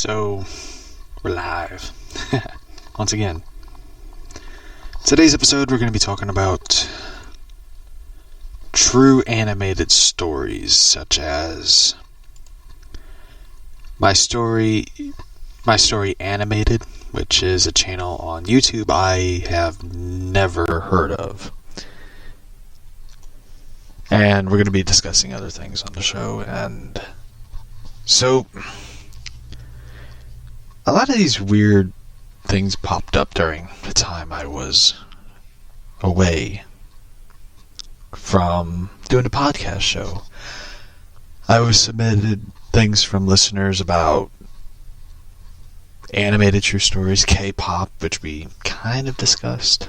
So, we're live. Once again. Today's episode, we're going to be talking about true animated stories, such as My Story Animated, which is a channel on YouTube I have never heard of. And we're going to be discussing other things on the show, and so a lot of these weird things popped up during the time I was away from doing a podcast show. I was submitted things from listeners about animated true stories, K-pop, which we kind of discussed,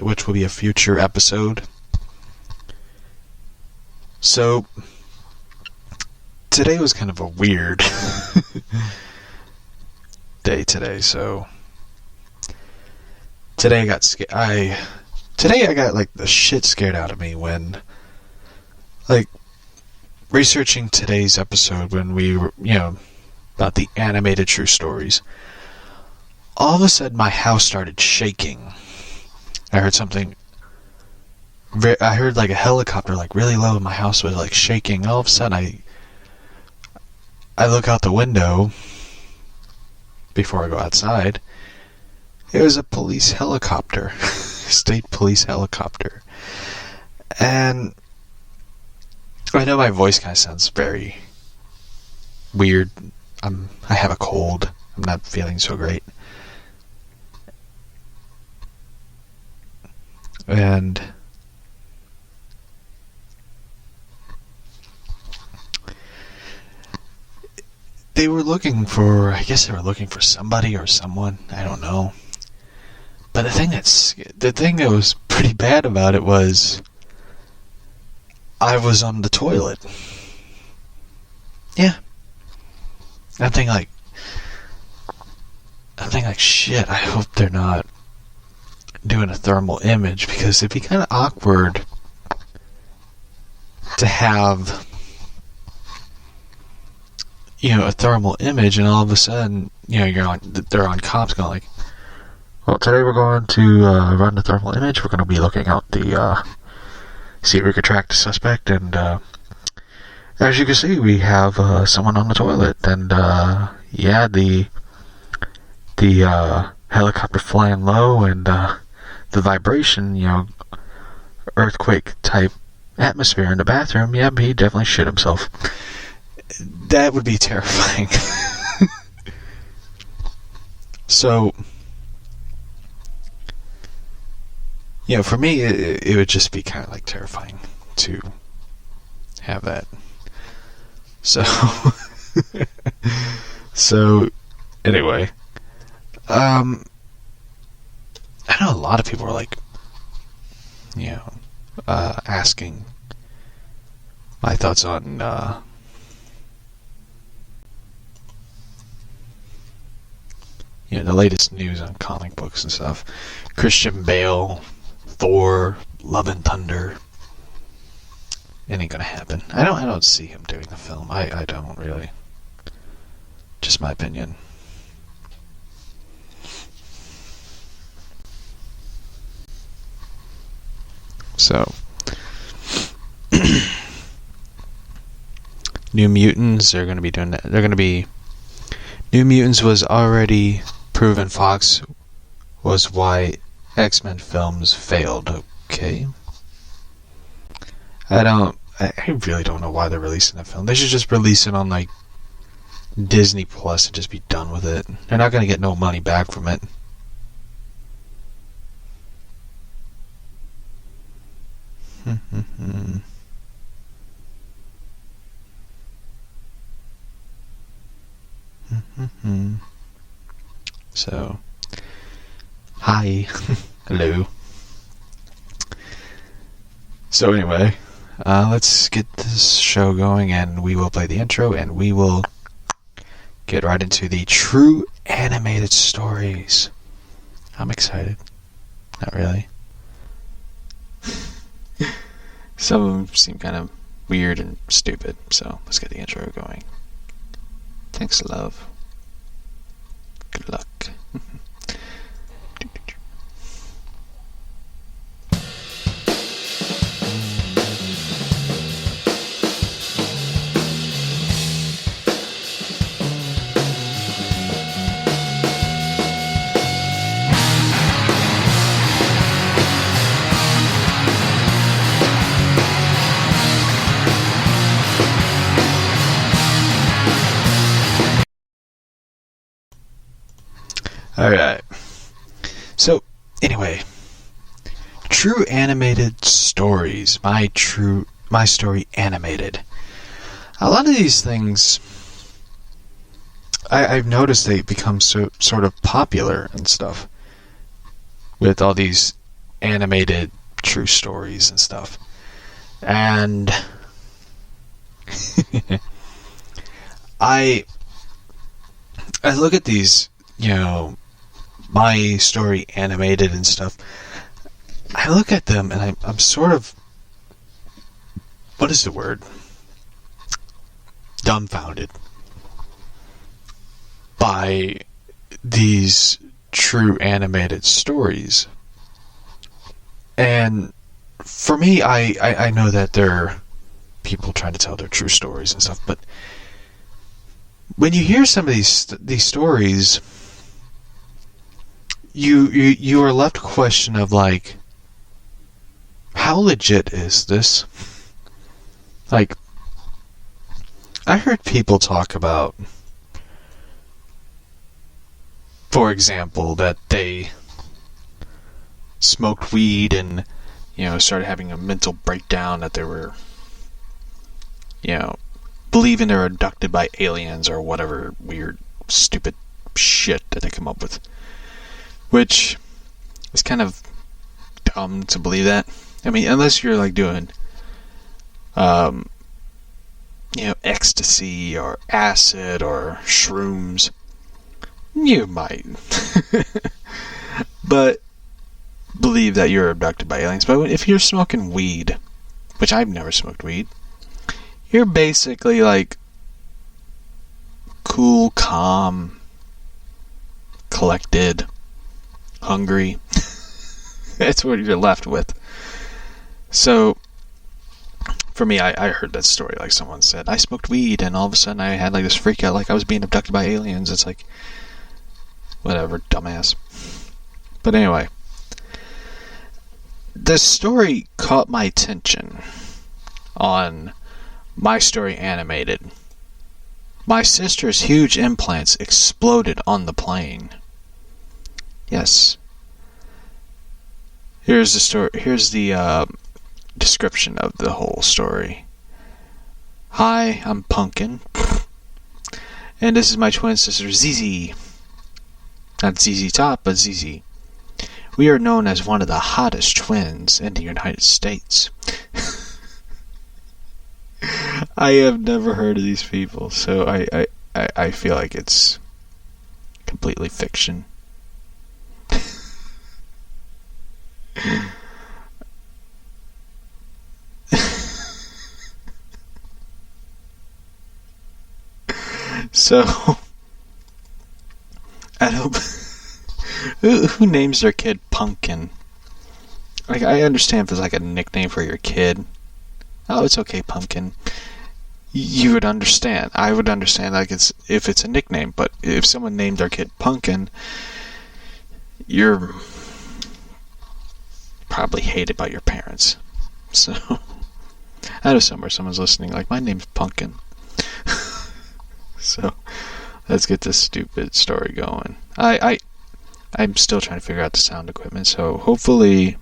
which will be a future episode. So, today was kind of a weird day today, so today I got scared. Today I got like the shit scared out of me when, like, researching today's episode when we were, about the animated true stories. All of a sudden my house started shaking. I heard something. I heard like a helicopter like really low, and my house was like shaking. All of a sudden I look out the window before I go outside. It was a police helicopter, state police helicopter. And I know my voice kind of sounds very weird. I have a cold. I'm not feeling so great. And they were looking for somebody or someone. I don't know. But the thing that was pretty bad about it was I was on the toilet. Yeah. I'm thinking like, shit, I hope they're not doing a thermal image, because it'd be kind of awkward to have, a thermal image, and all of a sudden, they're on cops going like, well, today we're going to run the thermal image. We're going to be looking out see if we could track the suspect, and as you can see, we have someone on the toilet, and the helicopter flying low, and the vibration, earthquake type atmosphere in the bathroom. Yeah, he definitely shit himself. That would be terrifying. So, for me, it would just be kind of like terrifying to have that. So, anyway, I know a lot of people are like, asking my thoughts on, the latest news on comic books and stuff. Christian Bale, Thor, Love and Thunder. It ain't gonna happen. I don't see him doing the film. I don't really. Just my opinion. So, New Mutants are gonna be doing that. They're gonna be. New Mutants was already proven Fox was why X-Men films failed. Okay. I really don't know why they're releasing the film. They should just release it on like Disney Plus and just be done with it. They're not going to get no money back from it. So, hi. Hello. So anyway, let's get this show going, and we will play the intro, and we will get right into the true animated stories. I'm excited. Not really. Some of them seem kind of weird and stupid, so let's get the intro going. Thanks, love. Good luck. Alright. So, anyway. True animated stories. My story animated. A lot of these things, I've noticed they become sort of popular and stuff. With all these animated true stories and stuff. And I look at these, my story animated and stuff. I look at them and I'm sort of, what is the word? Dumbfounded by these true animated stories. And for me, I know that there are people trying to tell their true stories and stuff, but when you hear some of these stories, you are left a question of like, how legit is this? Like, I heard people talk about, for example, that they smoked weed and, started having a mental breakdown, that they were, believing they were abducted by aliens or whatever weird, stupid shit that they come up with. Which is kind of dumb to believe that. I mean, unless you're like doing, ecstasy or acid or shrooms, you might. But believe that you're abducted by aliens. But if you're smoking weed, which I've never smoked weed, you're basically like cool, calm, collected, hungry. That's what you're left with. So, for me, I heard that story. Like someone said, I smoked weed and all of a sudden I had like this freak out like I was being abducted by aliens. It's like, whatever, dumbass. But anyway, the story caught my attention on My Story Animated. My sister's huge implants exploded on the plane. Yes. Here's the story. Here's the description of the whole story. Hi, I'm Pumpkin. And this is my twin sister, ZZ. Not ZZ Top, but ZZ. We are known as one of the hottest twins in the United States. I have never heard of these people, so I feel like it's completely fiction. So, I hope who names their kid Pumpkin? Like, I understand if it's like a nickname for your kid. Oh, it's okay, Pumpkin. You would understand. I would understand like if it's a nickname, but if someone named their kid Pumpkin, you're probably hated by your parents. So, I know somewhere someone's listening like, my name's Pumpkin. So, let's get this stupid story going. I'm still trying to figure out the sound equipment, so hopefully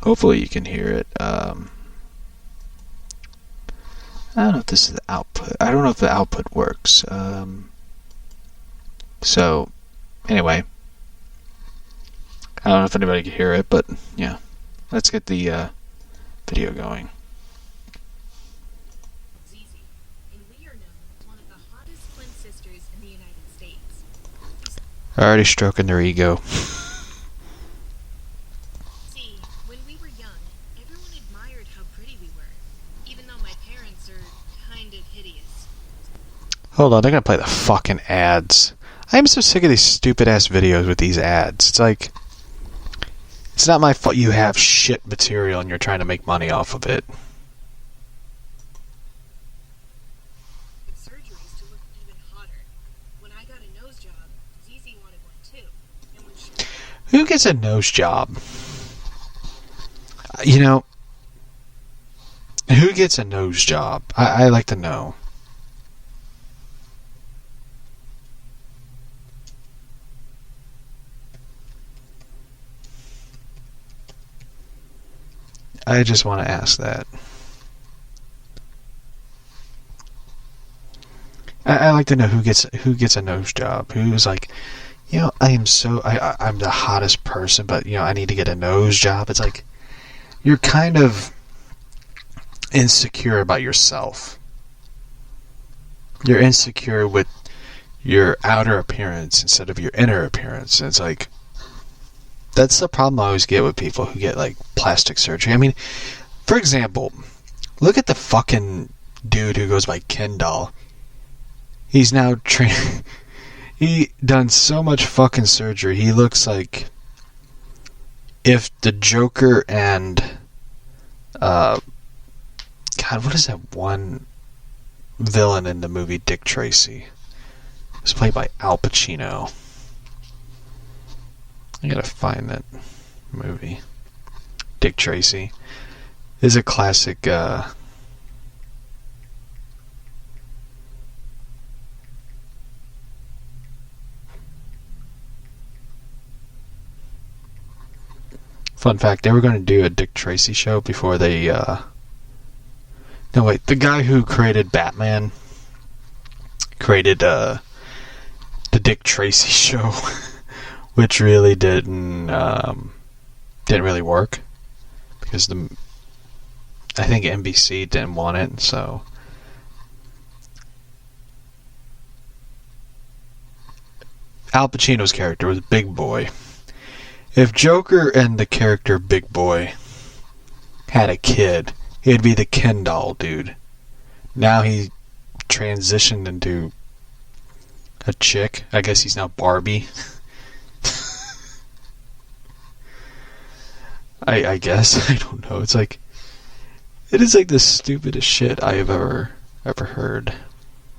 you can hear it. I don't know if this is the output. I don't know if the output works. So, anyway. I don't know if anybody can hear it, but yeah. Let's get the video going. Already stroking their ego. See, when we were young, everyone admired how pretty we were, even though my parents are kind of hideous. Hold on, they're gonna play the fucking ads. I am so sick of these stupid ass videos with these ads. It's like, it's not my fault you have shit material and you're trying to make money off of it. Surgeries to look even hotter. When I got a nose job, Zizi wanted one too. And when she Who gets a nose job? You know, who gets a nose job? I like to know. I just want to ask that. I like to know who gets a nose job. Who's like, I'm the hottest person, but I need to get a nose job. It's like you're kind of insecure about yourself. You're insecure with your outer appearance instead of your inner appearance. And it's like, that's the problem I always get with people who get like plastic surgery. I mean, for example, look at the fucking dude who goes by Ken Doll. He's now he done so much fucking surgery. He looks like if the Joker and God, what is that one villain in the movie Dick Tracy? It was played by Al Pacino. I gotta find that movie. Dick Tracy is a classic. Fun fact: they were going to do a Dick Tracy show before they. No wait, the guy who created Batman created the Dick Tracy show. Which really didn't really work because I think NBC didn't want it, so Al Pacino's character was Big Boy. If Joker and the character Big Boy had a kid, he'd be the Ken Doll dude. Now he transitioned into a chick. I guess he's now Barbie. I guess. I don't know. It's like, it is like the stupidest shit I have ever heard.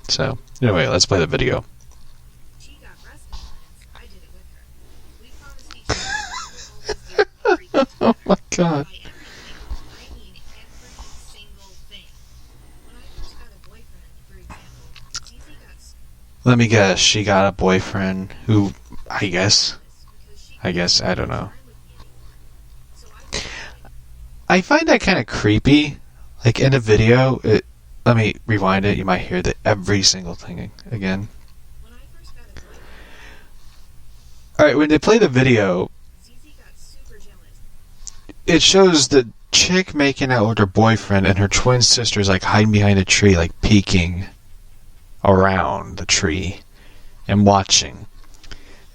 So, anyway, let's play the video. She got breast implants. I did it with her. We promised each other that we'll always do everything. Oh my god. By everything, I mean every single thing. When I first got a boyfriend, for example, Zizi got Let me guess, she got a boyfriend who, I guess, I don't know. I find that kind of creepy. Like in a video, let me rewind it. You might hear every single thing again. When I first got a boyfriend, Alright, when they play the video, Zizi got super jealous. it shows the chick making out with her boyfriend and her twin sister's like hiding behind a tree, like peeking around the tree and watching.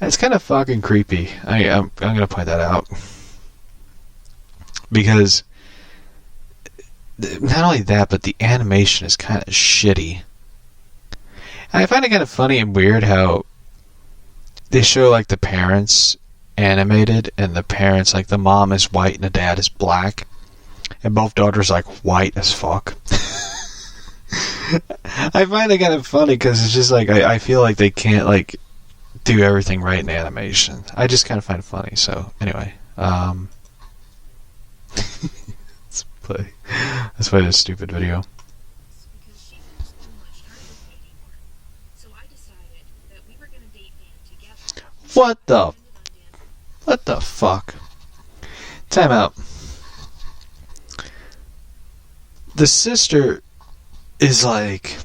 It's kind of fucking creepy. I'm gonna point that out. Because not only that, but the animation is kind of shitty. And I find it kind of funny and weird how they show like the parents animated, and the parents, like the mom is white and the dad is black, and both daughters like white as fuck. I find it kind of funny because it's just like I feel like they can't like do everything right in animation. I just kind of find it funny. So anyway, let's play this stupid video. Because she couldn't spend much time with me anymore. So I decided that we were going to date Dan together. What the fuck? Time out. The sister is like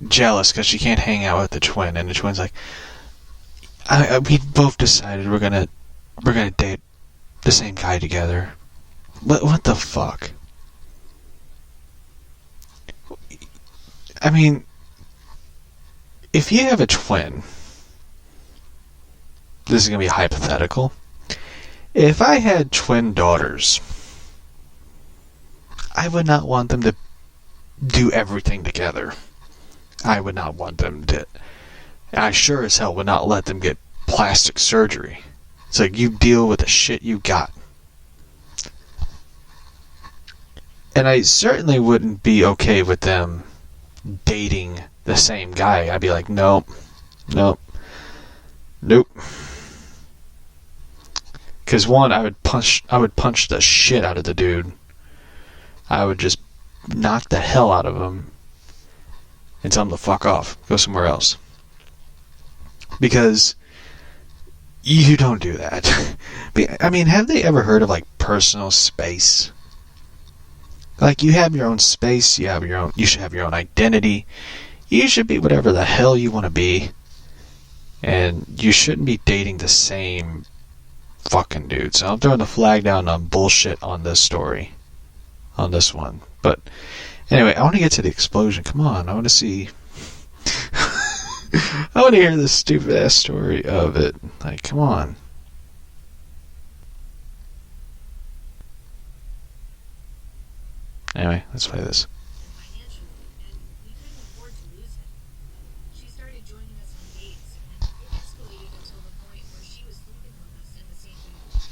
jealous because she can't hang out with the twin, and the twin's like, we both decided we're gonna date the same guy together. What the fuck? I mean, if you have a twin, this is gonna be hypothetical. If I had twin daughters, I would not want them to do everything together. I would not want them to. I sure as hell would not let them get plastic surgery. It's like, you deal with the shit you got. And I certainly wouldn't be okay with them dating the same guy. I'd be like, nope. Because one, I would punch the shit out of the dude. I would just knock the hell out of him and tell him to fuck off. Go somewhere else. Because you don't do that. I mean, have they ever heard of, like, personal space? Like, you have your own space, you should have your own identity. You should be whatever the hell you want to be. And you shouldn't be dating the same fucking dude. So I'm throwing the flag down on bullshit on this story. On this one. But anyway, I want to get to the explosion. Come on, I want to see. I want to hear this stupid ass story of it. Like, come on. Anyway, let's play this. Financially, and we couldn't afford to lose him. She started joining us on dates, and it escalated until the point where she was sleeping with us in the same bed.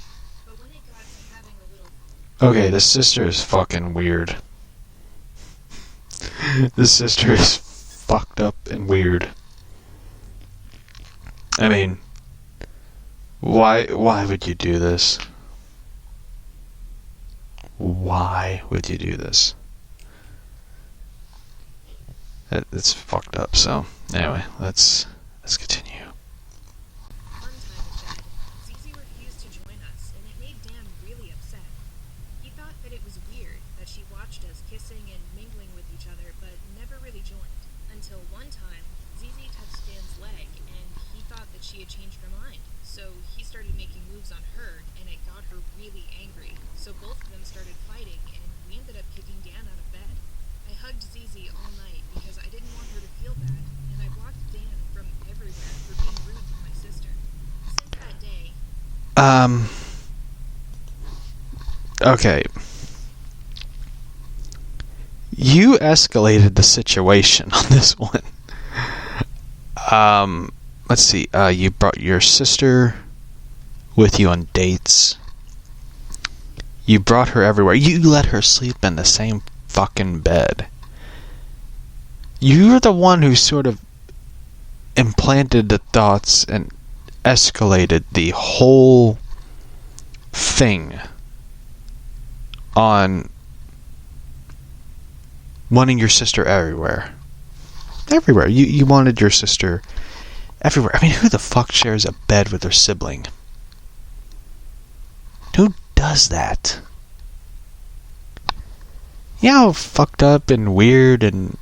But when it got to having a little... Okay, the sister is fucking weird. This sister is fucked up and weird. I mean, why would you do this? Why would you do this? It's fucked up. So anyway, let's continue. One time in bed, Zizi refused to join us, and it made Dan really upset. He thought that it was weird that she watched us kissing and mingling with each other, but never really joined. Until one time, Zizi touched Dan's leg, and he thought that she had changed her mind. So he started making moves on her, and it got her really angry. So both of them started fighting, and we ended up kicking Dan out of bed. I hugged Zizi all night because I didn't want her to feel bad, and I blocked Dan from everywhere for being rude to my sister. Since that day... Okay. You escalated the situation on this one. Let's see. You brought your sister with you on dates. You brought her everywhere. You let her sleep in the same fucking bed. You're the one who sort of implanted the thoughts and escalated the whole thing on wanting your sister everywhere. Everywhere. You wanted your sister everywhere. I mean, who the fuck shares a bed with their sibling? Who does that? You know how fucked up and weird and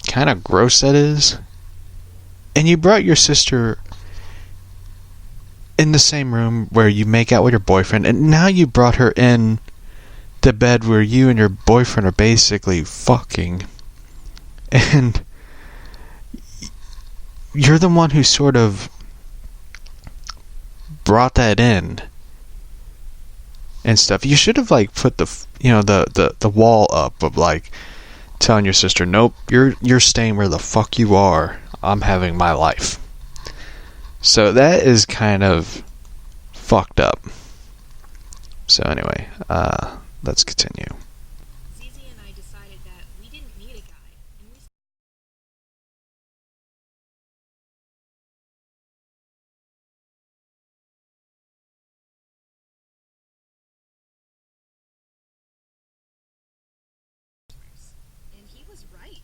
kind of gross that is? And you brought your sister in the same room where you make out with your boyfriend, and now you brought her in the bed where you and your boyfriend are basically fucking, and you're the one who sort of brought that in and stuff. You should have, like, put the wall up of, like, telling your sister, nope, you're staying where the fuck you are. I'm having my life. So that is kind of fucked up. So anyway, let's continue. Zizi and I decided that we didn't need a guy, and we... And he was right.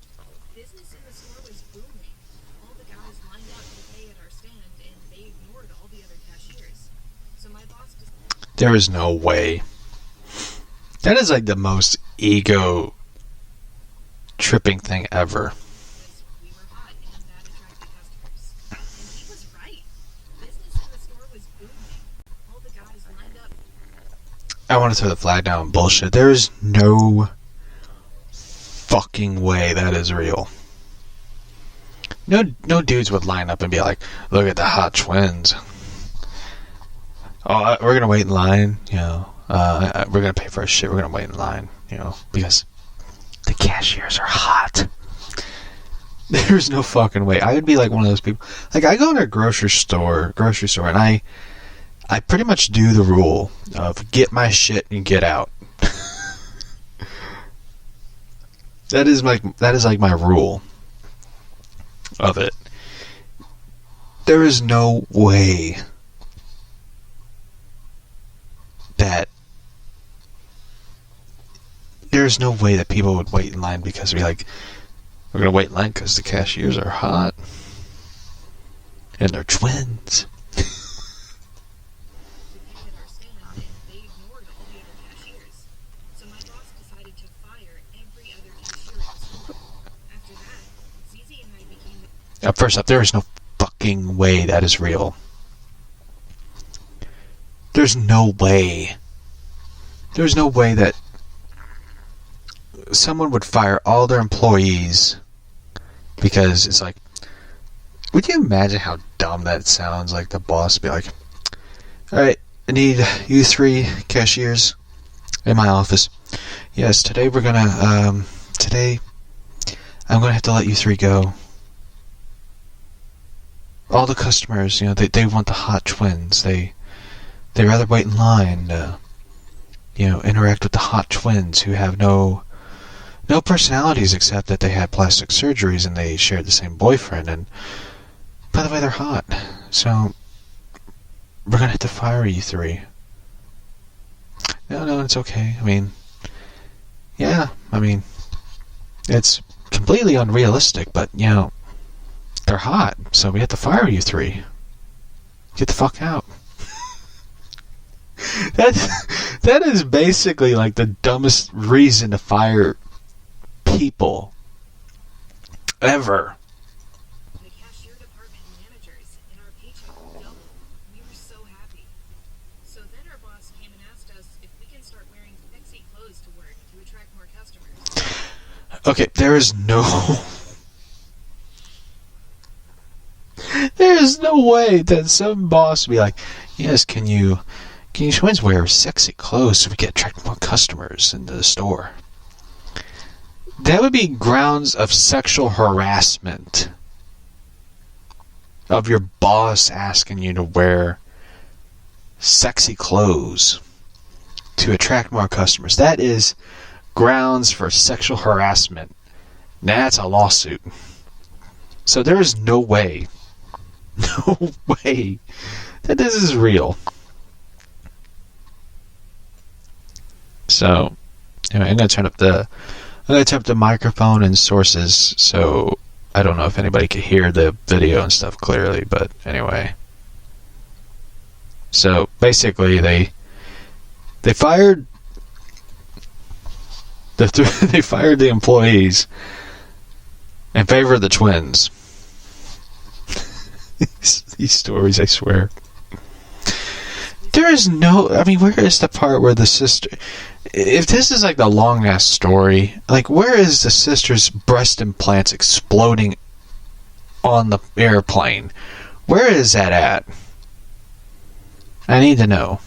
Business in the store was booming. All the guys lined up to pay at our stand, and they ignored all the other cashiers. So my boss just... There is no way. That is like the most ego tripping thing ever. We were hot, and that attracted customers. And he was right. Business in the store was booming. All the guys lined up... I want to throw the flag down on bullshit. There is no fucking way that is real. No dudes would line up and be like, look at the hot twins. Oh, we're gonna wait in line, you know. We're gonna pay for our shit. We're gonna wait in line, you know, because the cashiers are hot. There's no fucking way. I would be like one of those people. Like, I go in a grocery store, and I pretty much do the rule of get my shit and get out. That is like my rule of it. There is no way that people would wait in line because we're going to wait in line because the cashiers are hot and they're twins. They ignored all the other cashiers. So my boss decided to fire every other cashier at the store. After that, Zizi and I became First up, there is no fucking way that is real. There's no way. There's no way that someone would fire all their employees because it's like, would you imagine how dumb that sounds? Like the boss be like, alright, I need you 3 cashiers in my office. Yes, today I'm gonna have to let you 3 go. All the customers, they want the hot twins. They rather wait in line to, interact with the hot twins who have no personalities except that they had plastic surgeries and they shared the same boyfriend. And by the way, they're hot. So we're gonna have to fire you 3. No, it's okay. It's completely unrealistic, but they're hot, so we have to fire you 3. Get the fuck out. That is basically like the dumbest reason to fire people ever. the cashier department managers, and our paycheck doubled. We were so happy. So then our boss came and asked us if we can start wearing sexy clothes to work to attract more customers. Okay, there is no way that some boss would be like, yes, can you twins wear sexy clothes so we can attract more customers into the store? That would be grounds of sexual harassment. Of your boss asking you to wear sexy clothes to attract more customers. That is grounds for sexual harassment. That's a lawsuit. So there is no way that this is real. So, anyway, I'm gonna turn up the microphone and sources, so I don't know if anybody could hear the video and stuff clearly, but anyway. So basically, they fired they fired the employees in favor of the twins. These stories, I swear. There is no... where is the part where the sister... If this is like the long-ass story, like, where is the sister's breast implants exploding on the airplane? Where is that at? I need to know.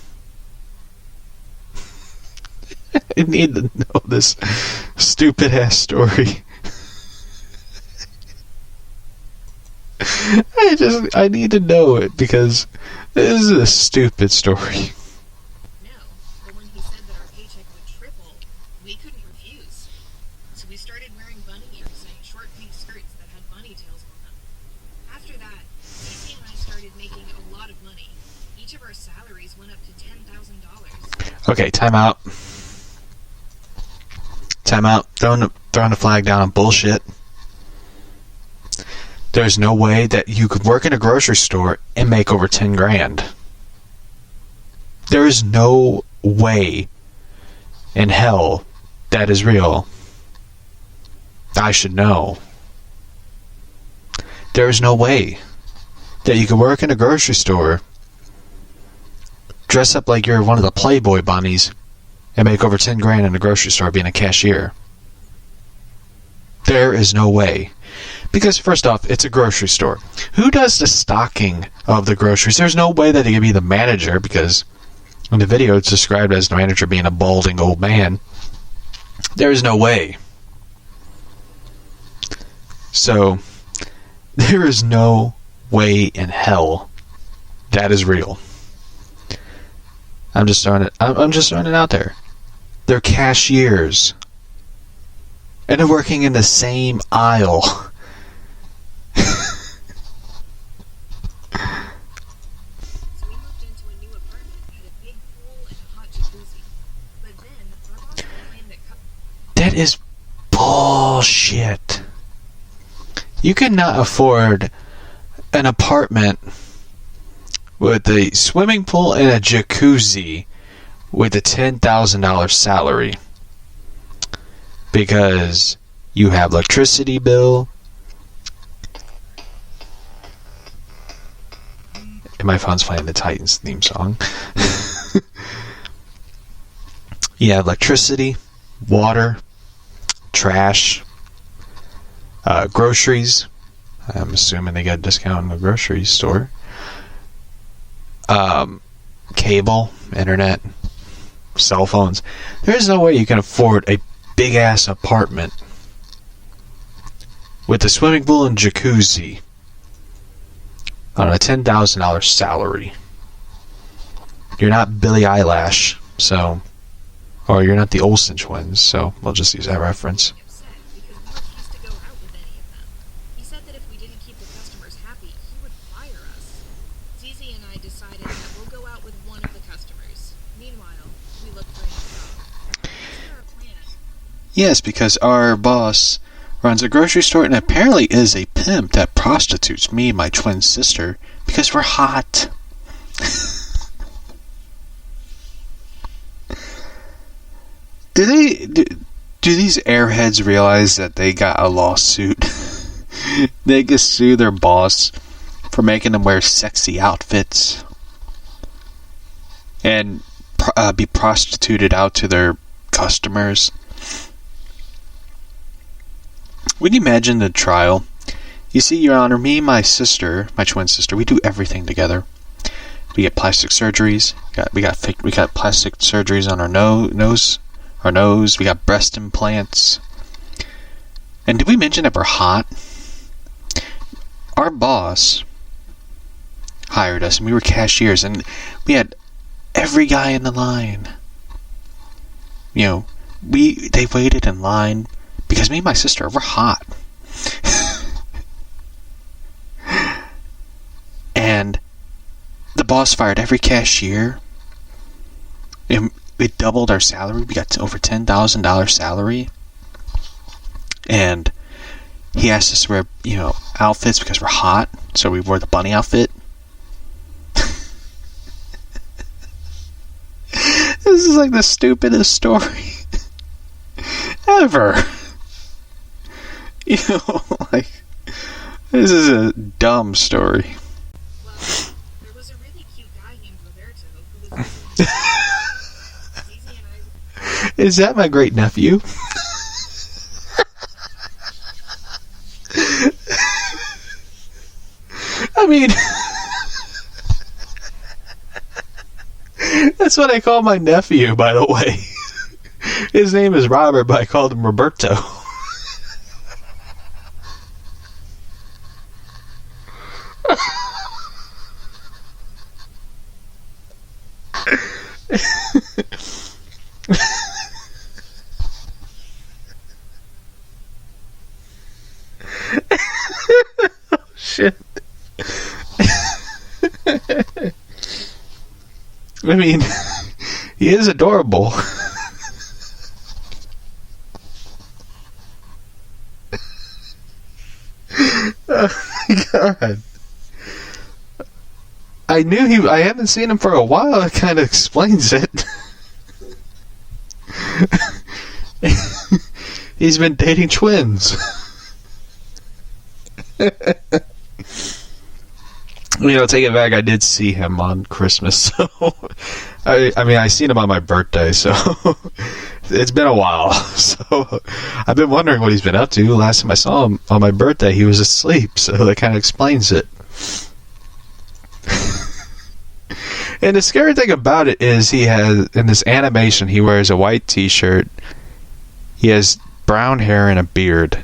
I need to know this stupid-ass story. I need to know it because this is a stupid story. No, but when he said that our paycheck would triple, we couldn't refuse. So we started wearing bunny ears and short pink skirts that had bunny tails on them. After that, Cece and I started making a lot of money. Each of our salaries went up to $10,000. Okay, time out. Throwing the flag down on bullshit. There's no way that you could work in a grocery store and make over 10 grand. There is no way in hell that is real. I should know. There is no way that you could work in a grocery store, dress up like you're one of the Playboy bunnies, and make over 10 grand in a grocery store being a cashier. There is no way. Because first off, it's a grocery store. Who does the stocking of the groceries? There's no way that he could be the manager, because in the video it's described as the manager being a balding old man. There is no way. So there is no way in hell that is real. I'm just throwing it out there. They're cashiers. And they're working in the same aisle. So we moved into a new apartment, had a big pool and a hot jacuzzi. But then our boss complained that That is bullshit. You cannot afford an apartment with a swimming pool and a jacuzzi with a $10,000 salary because you have electricity bill. And my phone's playing the Titans theme song. You have electricity, water, trash, groceries. I'm assuming they get a discount in the grocery store. Cable, internet, cell phones. There's no way you can afford a big ass apartment with a swimming pool and jacuzzi on a $10,000 salary. You're not Billie Eilish, so, or you're not the Olsen twins, so we'll just use that reference. upset because we refused to go out with any of them. He said that if we didn't keep the customers happy, he would fire us. Zizi and I decided that we'll go out with one of the customers. Meanwhile, we look for a new job. That's our plan. Yes, because our boss runs a grocery store and apparently is a pimp that prostitutes me and my twin sister because we're hot. Do these airheads realize that they got a lawsuit? They can sue their boss for making them wear sexy outfits and be prostituted out to their customers. Would you imagine the trial? You see, Your Honor, me and my sister, my twin sister, we do everything together. We get plastic surgeries. We got plastic surgeries on our nose. We got breast implants. And did we mention that we're hot? Our boss hired us, and we were cashiers, and we had every guy in the line. You know, they waited in line because me and my sister, we're hot. And the boss fired every cashier. And we doubled our salary. We got to over $10,000 salary. And he asked us to wear, outfits because we're hot. So we wore the bunny outfit. This is like the stupidest story ever. Like, this is a dumb story. Well, there was a really cute guy named Roberto who was Zizi and I. Is that my great nephew? I mean, that's what I call my nephew, by the way. His name is Robert, but I called him Roberto. Oh, shit. I mean, he is adorable. Oh my god. I haven't seen him for a while. It kind of explains it. He's been dating twins. Take it back. I did see him on Christmas, so I seen him on my birthday, so it's been a while. So I've been wondering what he's been up to. Last time I saw him on my birthday, he was asleep, so that kind of explains it. And the scary thing about it is he has, in this animation, he wears a white t-shirt. He has brown hair and a beard.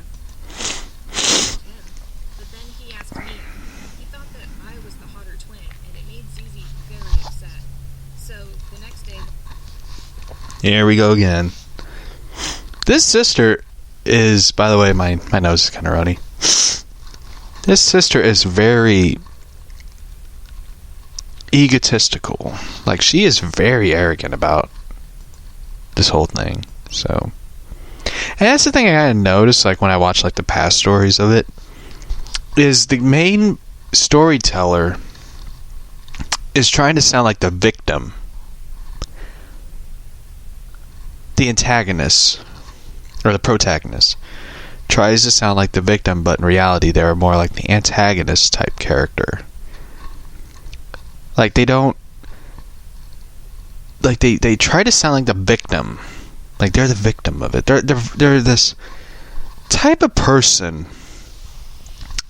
Here we go again. This sister is, by the way, my nose is kind of runny. This sister is very egotistical. Like, she is very arrogant about this whole thing. So, and that's the thing I kind of noticed, like, when I watch, like, the past stories of it, is the main storyteller is trying to sound like the victim. The antagonist, or the protagonist, tries to sound like the victim, but in reality they're more like the antagonist type character. Like, they don't, like, they try to sound like the victim, like they're the victim of it. They're this type of person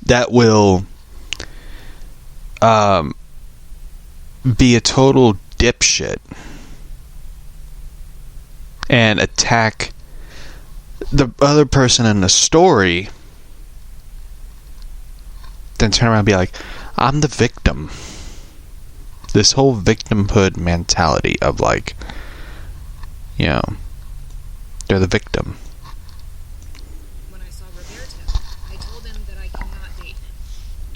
that will be a total dipshit and attack the other person in the story, then turn around and be like, I'm the victim. This whole victimhood mentality of, like, you know, they're the victim. When I saw Roberto, I told him that I cannot date him.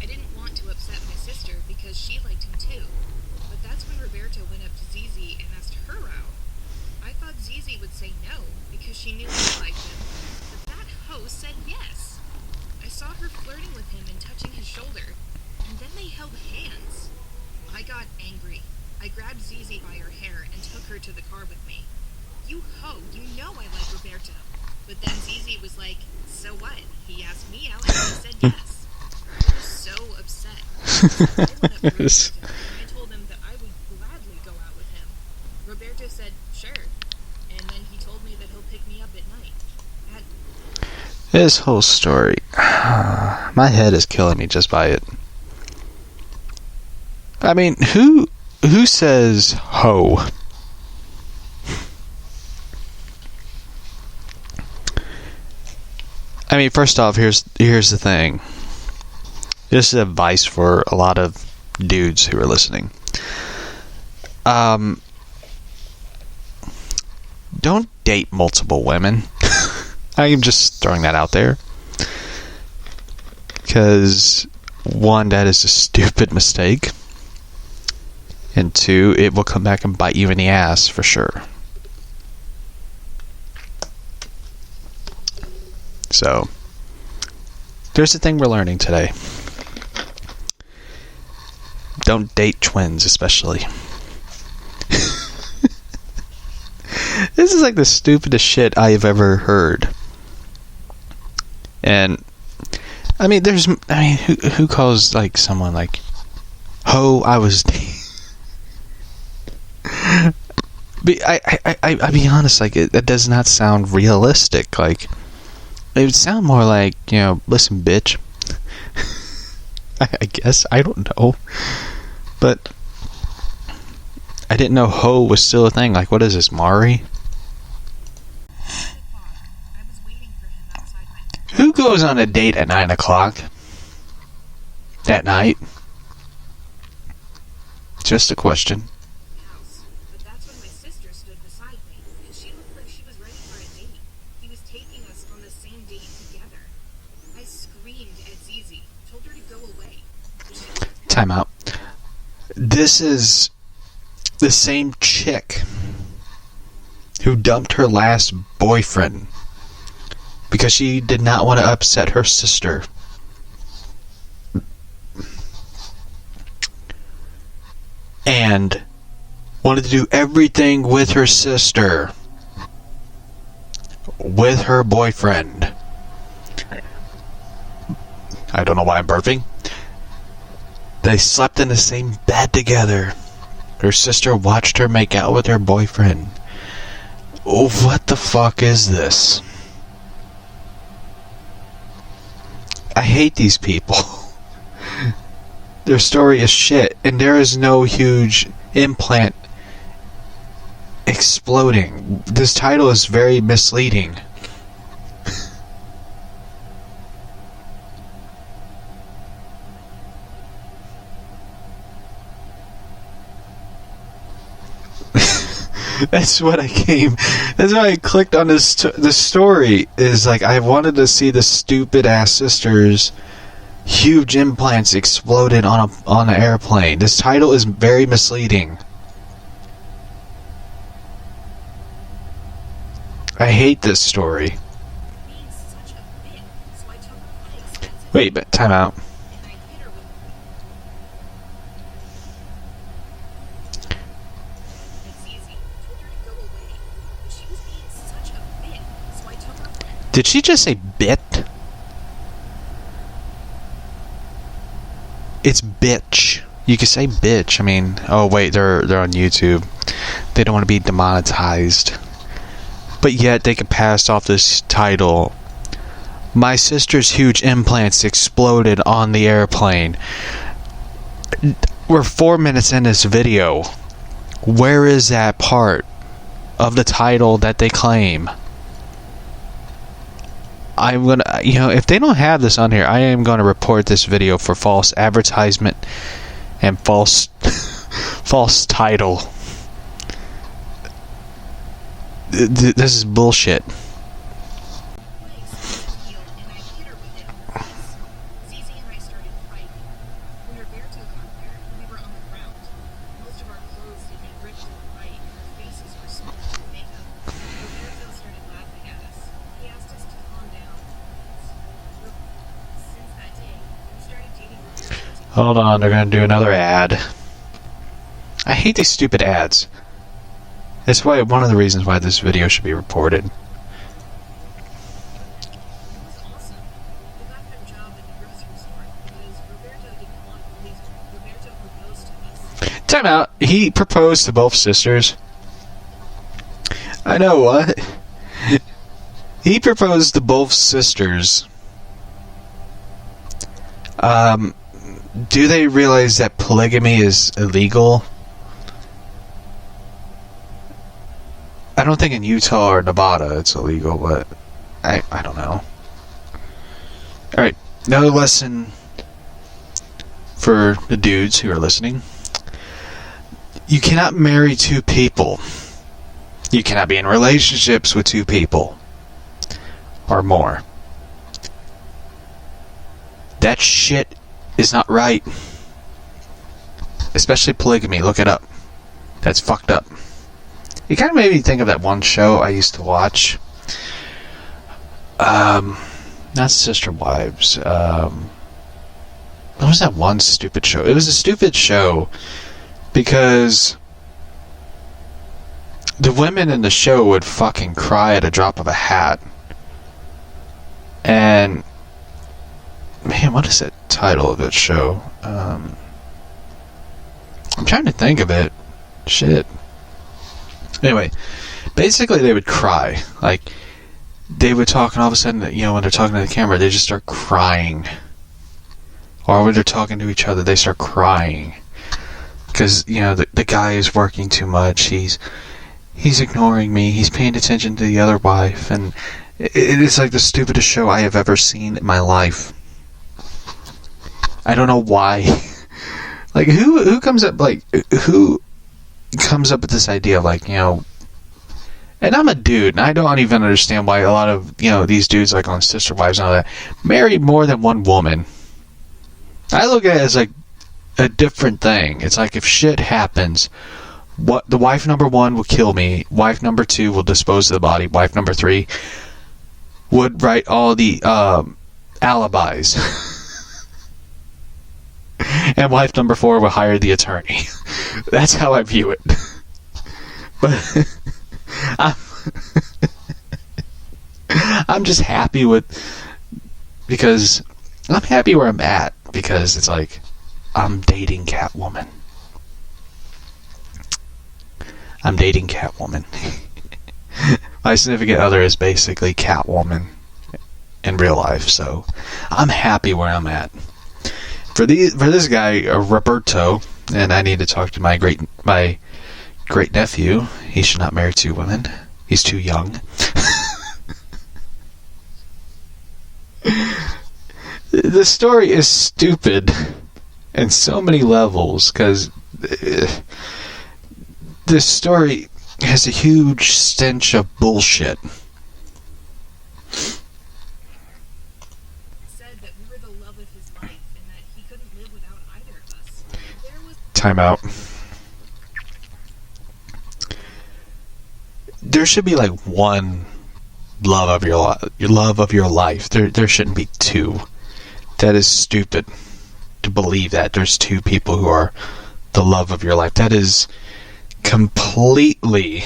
I didn't want to upset my sister because she liked him too. But that's when Roberto went up to Zizi and asked her out. I thought Zizi would say no because she knew I liked him. But that hoe said yes. I saw her flirting with him and touching his shoulder, and then they held hands. I got angry. I grabbed Zizi by her hair and took her to the car with me. You hoe, you know I like Roberto. But then Zizi was like, so what? He asked me out and I said yes. I was so upset. I went up to Roberto and I told him that I would gladly go out with him. Roberto said, sure. And then he told me that he'll pick me up at night. This whole story, my head is killing me just by it. I mean, who says ho? I mean, first off, here's the thing. This is advice for a lot of dudes who are listening. Don't date multiple women. I am just throwing that out there. Because, one, that is a stupid mistake. And two, it will come back and bite you in the ass for sure. So, there's the thing we're learning today. Don't date twins, especially. This is like the stupidest shit I have ever heard. And, I mean, who calls, like, someone, like, ho, I was... But I be honest, like, that does not sound realistic. Like, it would sound more like, you know, listen, bitch. I guess, I don't know. But I didn't know ho was still a thing. Like, what is this, Mari? Who goes on a date at 9 o'clock? At night? Just a question. But that's when my sister stood beside me, and she looked like she was ready for a date. He was taking us on the same date together. I screamed at Zizi, told her to go away. Time out. This is the same chick who dumped her last boyfriend because she did not want to upset her sister. And wanted to do everything with her sister. With her boyfriend. I don't know why I'm burping. They slept in the same bed together. Her sister watched her make out with her boyfriend. Oh, what the fuck is this? I hate these people. Their story is shit, and there is no huge implant exploding. This title is very misleading. That's what I came. That's why I clicked on this. The story is like I wanted to see the stupid ass sisters. Huge implants exploded on an airplane. This title is very misleading. I hate this story. Being such a bitch, so I took her money expensive Wait, but time out. and I hit her with It's easy. Told her to go away. But she was being such a bitch, so I took her Did she just say bit? It's bitch. You can say bitch. I mean, oh wait, they're on YouTube. They don't want to be demonetized. But yet they can pass off this title. My sister's huge implants exploded on the airplane. We're 4 minutes in this video. Where is that part of the title that they claim? I'm gonna, if they don't have this on here, I am gonna report this video for false advertisement and false title. This is bullshit. place with heel and I hit her with it on her face. Zizi and I started fighting. When Roberto got there, we were on the ground. Most of our clothes had been ripped to the right and our faces were smeared with makeup. Roberto started laughing at us. He asked us to calm down. Since that day, we started dating Roberto. Hold on, they're gonna do another ad. I hate these stupid ads. That's why one of the reasons why this video should be reported. It was awesome. We got that job at the grocery store because Roberto didn't want police. Roberto proposed to us. Time out. He proposed to both sisters. I know what. He proposed to both sisters. Do they realize that polygamy is illegal? I don't think in Utah or Nevada it's illegal, but I don't know. Alright, another lesson for the dudes who are listening. You cannot marry two people. You cannot be in relationships with two people or more. That shit is not right. Especially polygamy, look it up. That's fucked up. It kind of made me think of that one show I used to watch. Not Sister Wives. What was that one stupid show? It was a stupid show because the women in the show would fucking cry at a drop of a hat. And man, what is that title of that show? I'm trying to think of it. Shit. Anyway, basically they would cry. Like, they would talk and all of a sudden, when they're talking to the camera, they just start crying. Or when they're talking to each other, they start crying. Because, the guy is working too much. He's ignoring me. He's paying attention to the other wife. And it is like the stupidest show I have ever seen in my life. I don't know why. Like, who comes up with this idea of, and I'm a dude, and I don't even understand why a lot of, these dudes, like on Sister Wives and all that, marry more than one woman. I look at it as, like, a different thing. It's like, if shit happens, the wife number one will kill me, wife number two will dispose of the body, wife number three would write all the, alibis. And wife number four will hire the attorney. That's how I view it. But I'm just happy because I'm happy where I'm at, because it's like I'm dating Catwoman. My significant other is basically Catwoman in real life, so I'm happy where I'm at. For this guy, Roberto, and I need to talk to my great nephew. He should not marry two women. He's too young. The story is stupid in so many levels, because this story, has a huge stench of bullshit. Said that we were the love of his life and that he couldn't live without either of us. There was Time out. There should be like one love of your love of your life. There shouldn't be two. That is stupid to believe that there's two people who are the love of your life. That is completely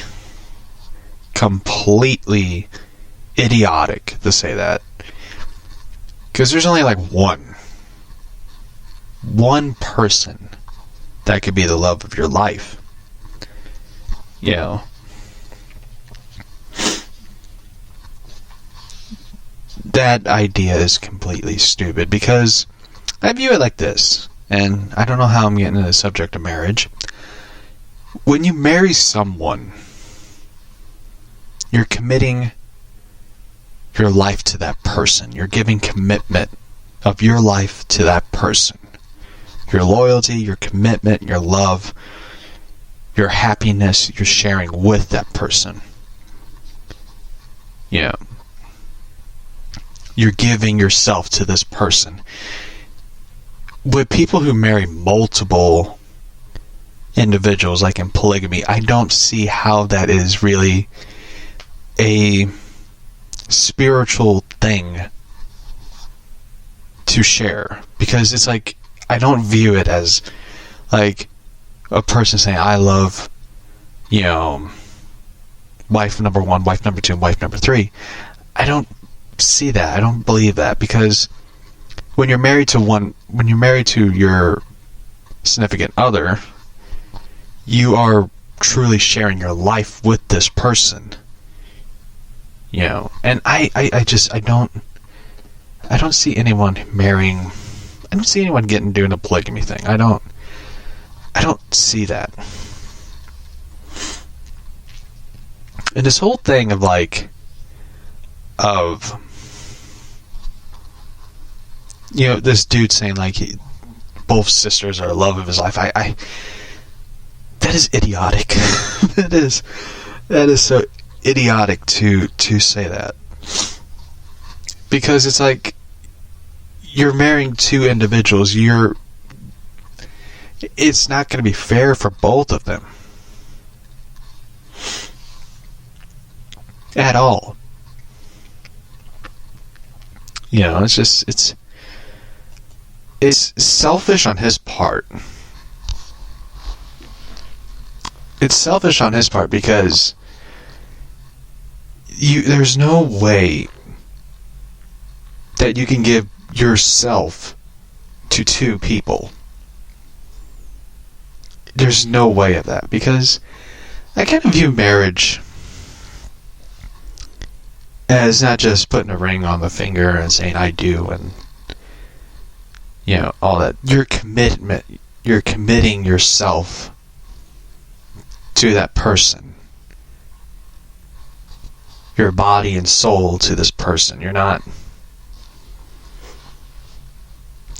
idiotic to say that. Because there's only like one person that could be the love of your life. You know. That idea is completely stupid, because I view it like this, and I don't know how I'm getting into the subject of marriage. When you marry someone, you're committing your life to that person. You're giving commitment of your life to that person. Your loyalty, your commitment, your love, your happiness, you're sharing with that person. Yeah. You're giving yourself to this person. With people who marry multiple individuals, like in polygamy, I don't see how that is really a spiritual thing to share. Because it's like, I don't view it as like a person saying, I love, wife number 1, wife number 2, wife number 3. I don't see that. I don't believe that, because when you're married to your significant other, you are truly sharing your life with this person. And I don't see anyone marrying. I don't see anyone doing a polygamy thing. I don't see that. And this whole thing of this dude saying both sisters are the love of his life. I that is idiotic. that is so idiotic to say that, because it's like you're marrying two individuals. It's not going to be fair for both of them at all. It's selfish on his part. It's selfish on his part because there's no way that you can give yourself to two people. There's no way of that, because I kind of view marriage as not just putting a ring on the finger and saying I do and all that. You're committing yourself to that person, your body and soul to this person. You're not.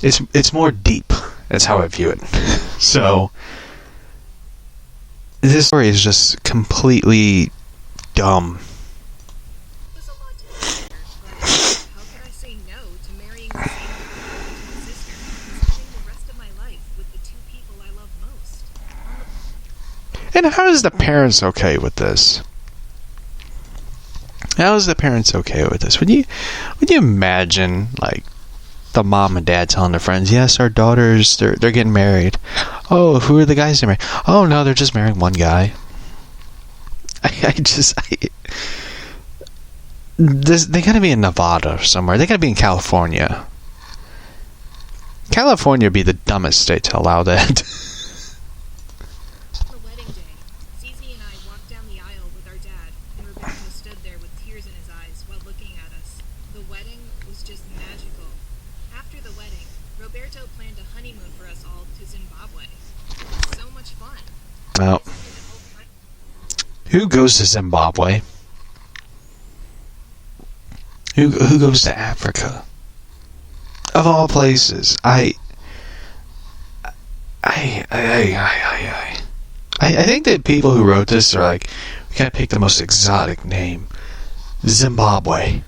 It's more deep. That's how I view it. So this story is just completely dumb. It was a lot to consider, but how could I say no to marrying the same sister and spending the rest of my life with the two people I love most? And how is the parents okay with this? How is the parents okay with this? Would you imagine the mom and dad telling their friends, yes, our daughters, they're getting married. Oh, who are the guys they're married? Oh no, they're just marrying one guy. They gotta be in Nevada or somewhere. They gotta be in California. California would be the dumbest state to allow that. On the wedding day, Zizi and I walked down the aisle with our dad, and Roberto stood there with tears in his eyes while looking at us. The wedding was just magical. After the wedding, Roberto planned a honeymoon for us all to Zimbabwe. It was so much fun. Well, who goes to Zimbabwe? Who goes to Africa? Of all places, I think that people who wrote this are We gotta pick the most exotic name. Zimbabwe.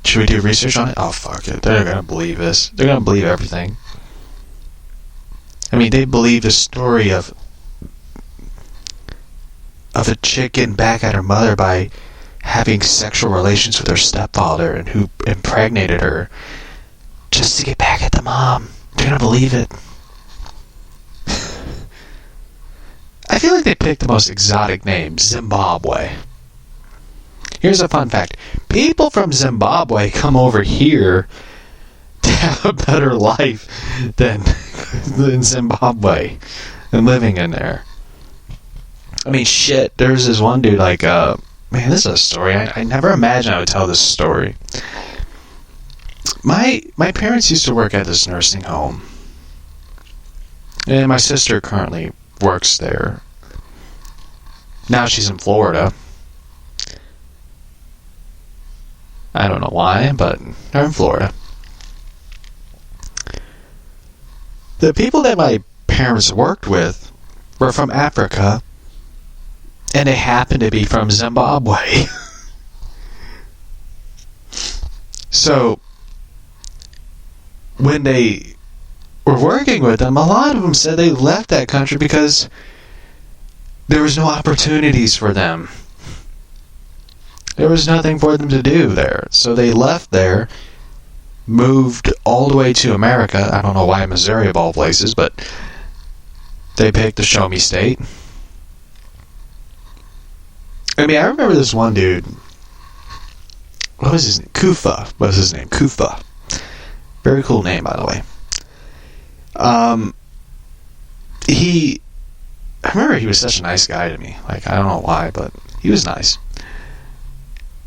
Should we do research on it? Oh, fuck it. They're gonna believe this. They're gonna believe everything. I mean, they believe the story of a chick getting back at her mother by having sexual relations with her stepfather and who impregnated her just to get back at the mom. They're gonna believe it. I feel like they picked the most exotic name, Zimbabwe. Here's a fun fact. People from Zimbabwe come over here to have a better life than in Zimbabwe and living in there. I mean, shit, there's this one dude, like, man, this is a story. I never imagined I would tell this story. My parents used to work at this nursing home. And my sister currently works there. Now she's in Florida. I don't know why, but they're in Florida. The people that my parents worked with were from Africa, and they happened to be from Zimbabwe. So, when they were working with them, a lot of them said they left that country because there was no opportunities for them. There was nothing for them to do there. So they left there, moved all the way to America. I don't know why Missouri of all places, but they picked the Show Me State. I mean, I remember this one dude. What was his name? Kufa was his name. Kufa. Very cool name, by the way. I remember he was such a nice guy to me. Like, I don't know why, but he was nice.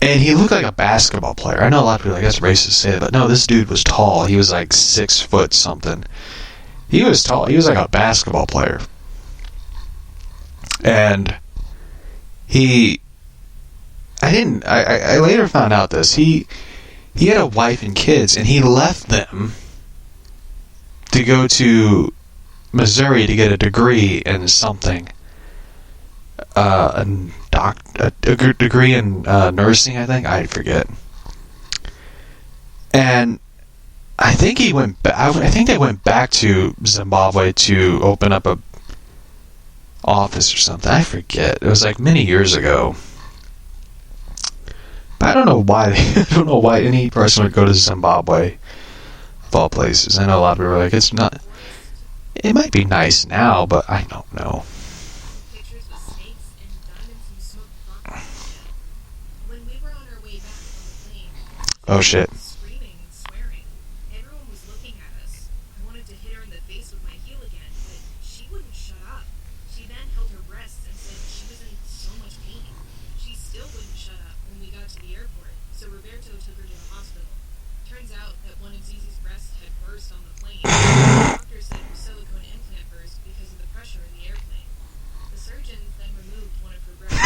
And he looked like a basketball player. I know a lot of people are like, that's racist to say that, but no, this dude was tall. He was like 6 foot something. He was tall. He was like a basketball player. And I later found out this. He had a wife and kids, and he left them to go to Missouri to get a degree in something. A degree in nursing, I think. I forget. And I think he went back. I think they went back to Zimbabwe to open up a office or something. I forget. It was like many years ago. But I don't know why. I don't know why any person would go to Zimbabwe, of all places. I know a lot of people are like, it's not. It might be nice now, but I don't know. Pictures with snakes and diamonds and smoked boxes. When we were on our way back on the plane, Oh shit. screaming and swearing. Everyone was looking at us. I wanted to hit her in the face with my heel again, but she wouldn't shut up. She then held her breasts and said she was in so much pain. She still wouldn't shut up when we got to the airport, so Roberto took her to the hospital. Turns out that one of Zizi's breasts had burst on the plane. The doctor said her silicone implant burst because of the pressure in the airplane. The surgeons then removed one of her breasts.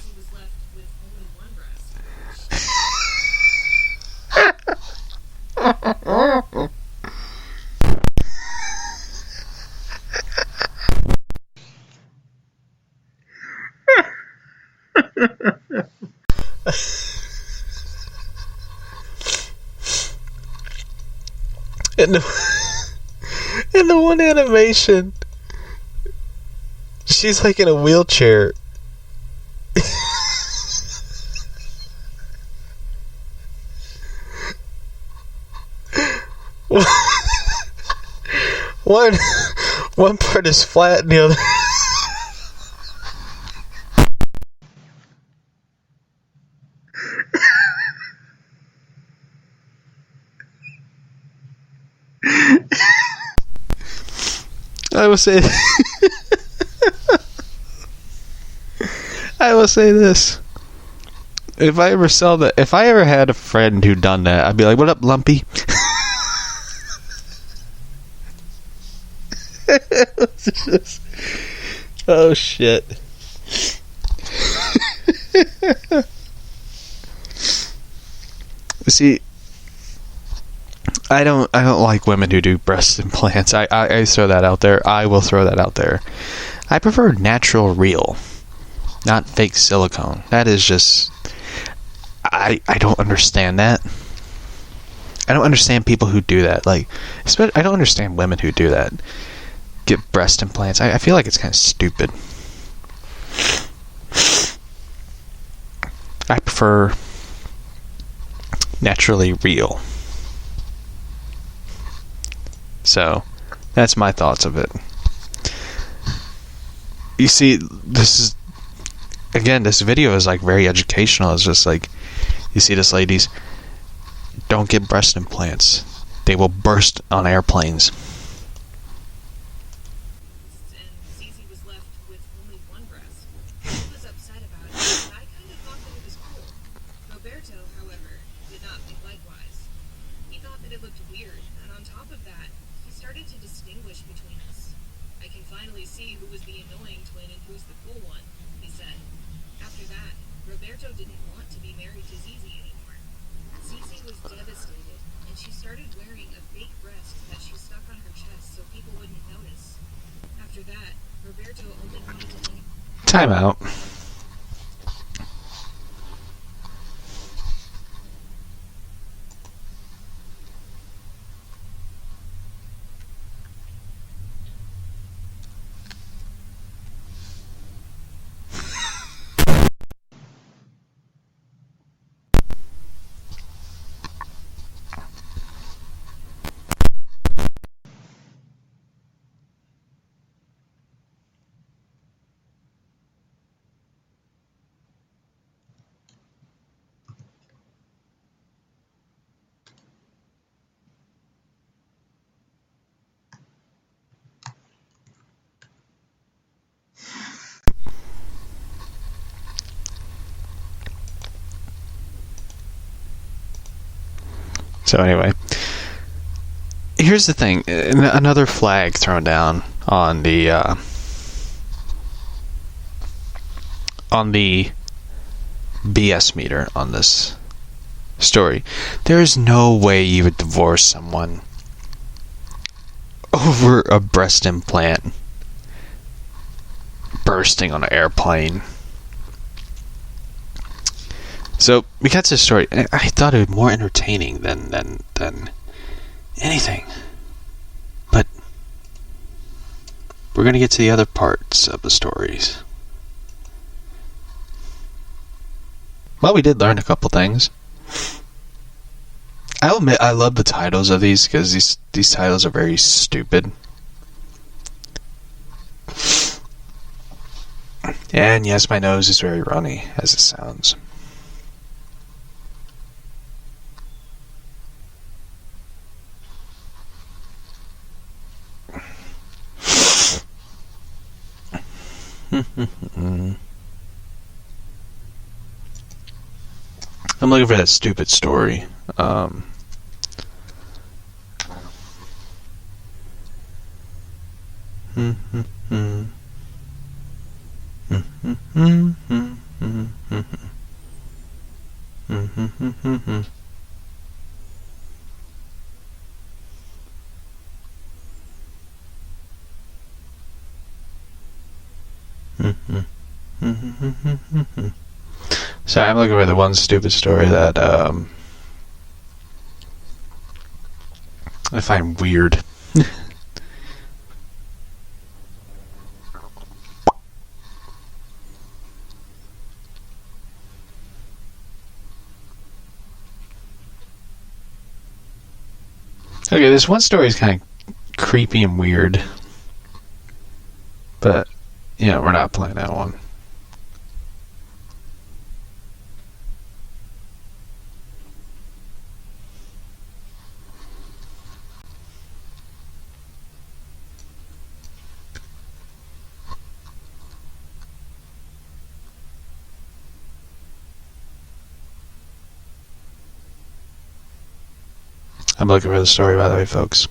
Zizi was left with only one breast. In the one animation, she's like in a wheelchair. One part is flat and the other. I will say this. If I ever had a friend who done that, I'd be like, "What up, Lumpy?" Oh shit. See, I don't like women who do breast implants. I throw that out there. I will throw that out there. I prefer natural real. not fake silicone. That is just... I don't understand that. I don't understand people who do that. Like, I don't understand women who do that. Get breast implants. I feel like it's kind of stupid. I prefer naturally real. So, that's my thoughts of it. You see, this video is like very educational. It's just like, you see this ladies, don't get breast implants. They will burst on airplanes. And Zizi was left with only one breast. He was upset about it, but I kind of thought that it was cool. Roberto, however, did not think likewise. He thought that it looked weird, and on top of that, he started to distinguish between us. I can finally see who was the annoying twin and who's the cool one, he said. After that, Roberto didn't want to be married to Zizi anymore. Zizi was devastated, and she started wearing a fake breast that she stuck on her chest so people wouldn't notice. After that, Roberto only wanted to hang. Time out. So anyway, here's the thing. Another flag thrown down on the BS meter on this story. There is no way you would divorce someone over a breast implant bursting on an airplane. So we got to this story. I thought it was more entertaining than anything. But we're gonna get to the other parts of the stories. Well, we did learn a couple things. I'll admit I love the titles of these because these titles are very stupid. And yes, my nose is very runny, as it sounds. I'm looking for that stupid story. So I'm looking for the one stupid story that I find weird. Okay, this one story is kind of creepy and weird, but we're not playing that one. I'm looking for the story, by the way, folks.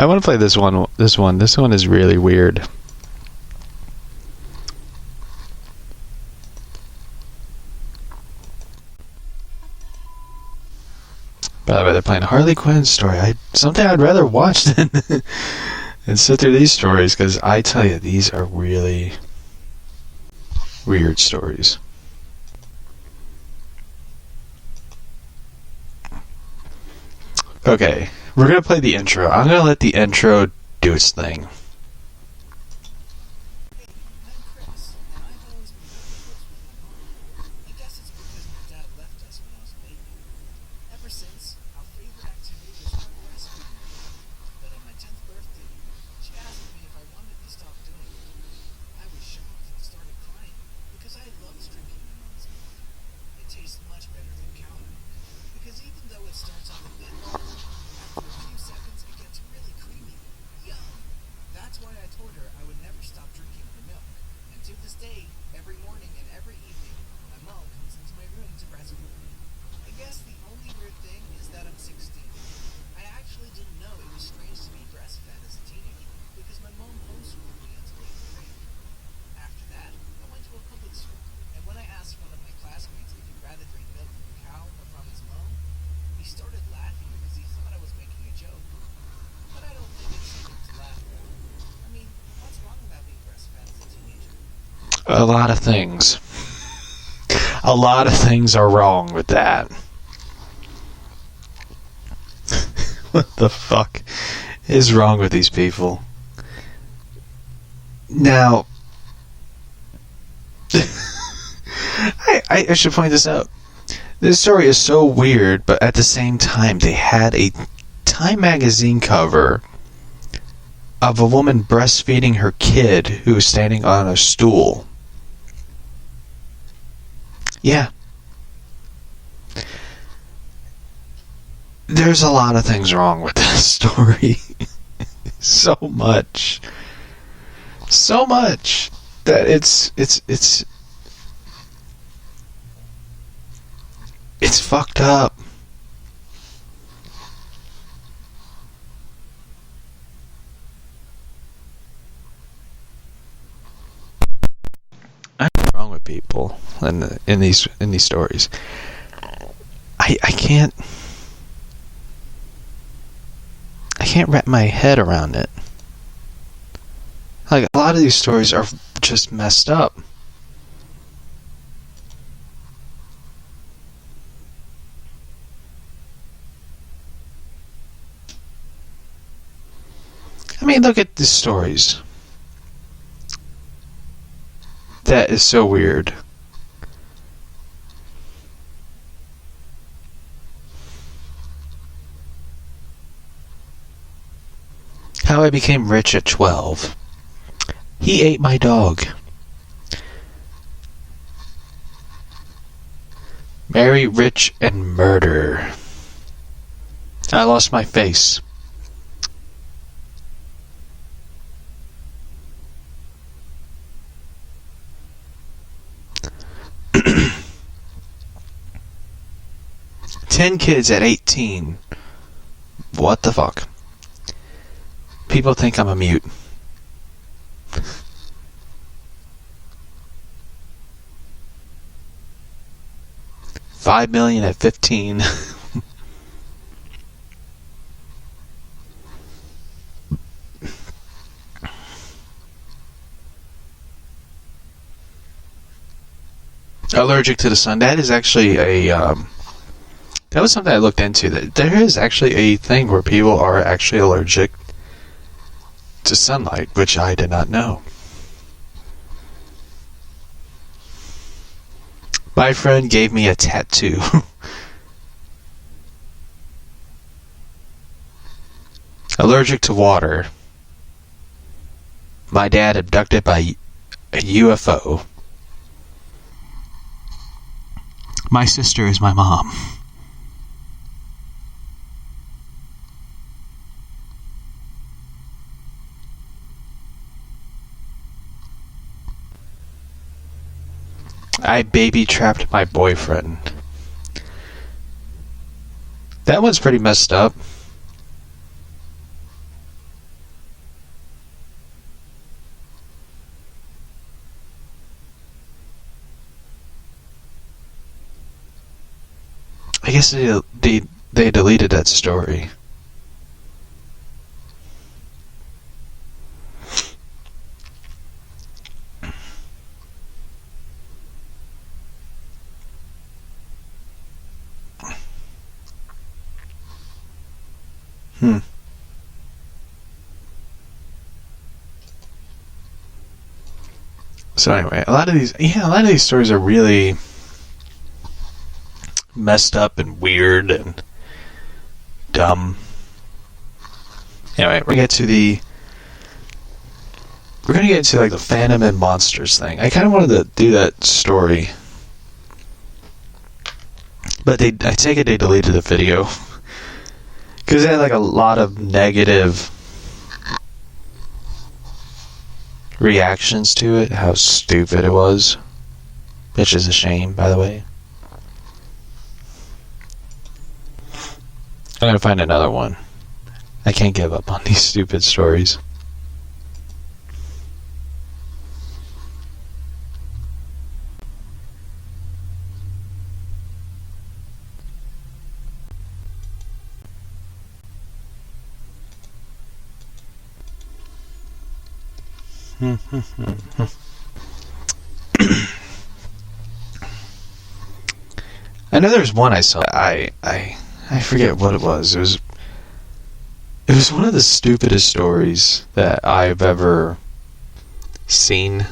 I want to play this one. This one is really weird. By the way, they're playing Harley Quinn story. Something I'd rather watch than and sit through these stories, because I tell you, these are really weird stories. Okay, we're gonna play the intro. I'm gonna let the intro do its thing. A lot of things. A lot of things are wrong with that. What the fuck is wrong with these people? Now, I should point this out. This story is so weird, but at the same time, they had a Time magazine cover of a woman breastfeeding her kid who was standing on a stool. Yeah. There's a lot of things wrong with this story. So much that it's fucked up. I don't know what's wrong with people in these stories. I can't wrap my head around it. Like, a lot of these stories are just messed up. I mean, look at these stories. That is so weird. How I became rich at 12. He ate my dog. Marry, rich, and murder. I lost my face. Ten kids at 18. What the fuck? People think I'm a mute. $5 million at 15. Allergic to the sun. That is actually a that was something I looked into. That there is actually a thing where people are actually allergic to sunlight, which I did not know. My friend gave me a tattoo. Allergic to water. My dad abducted by a UFO. My sister is my mom. I baby trapped my boyfriend. That one's pretty messed up. I guess they deleted that story. So anyway, a lot of these stories are really messed up and weird and dumb. Anyway, we're gonna get into like the Phantom and Monsters thing. I kind of wanted to do that story, but I take it they deleted the video because it had like a lot of negative reactions to it. How stupid it was, which is a shame, by the way. I'm gonna find another one. I can't give up on these stupid stories. I know there's one I saw. I forget what it was. It was one of the stupidest stories that I've ever seen.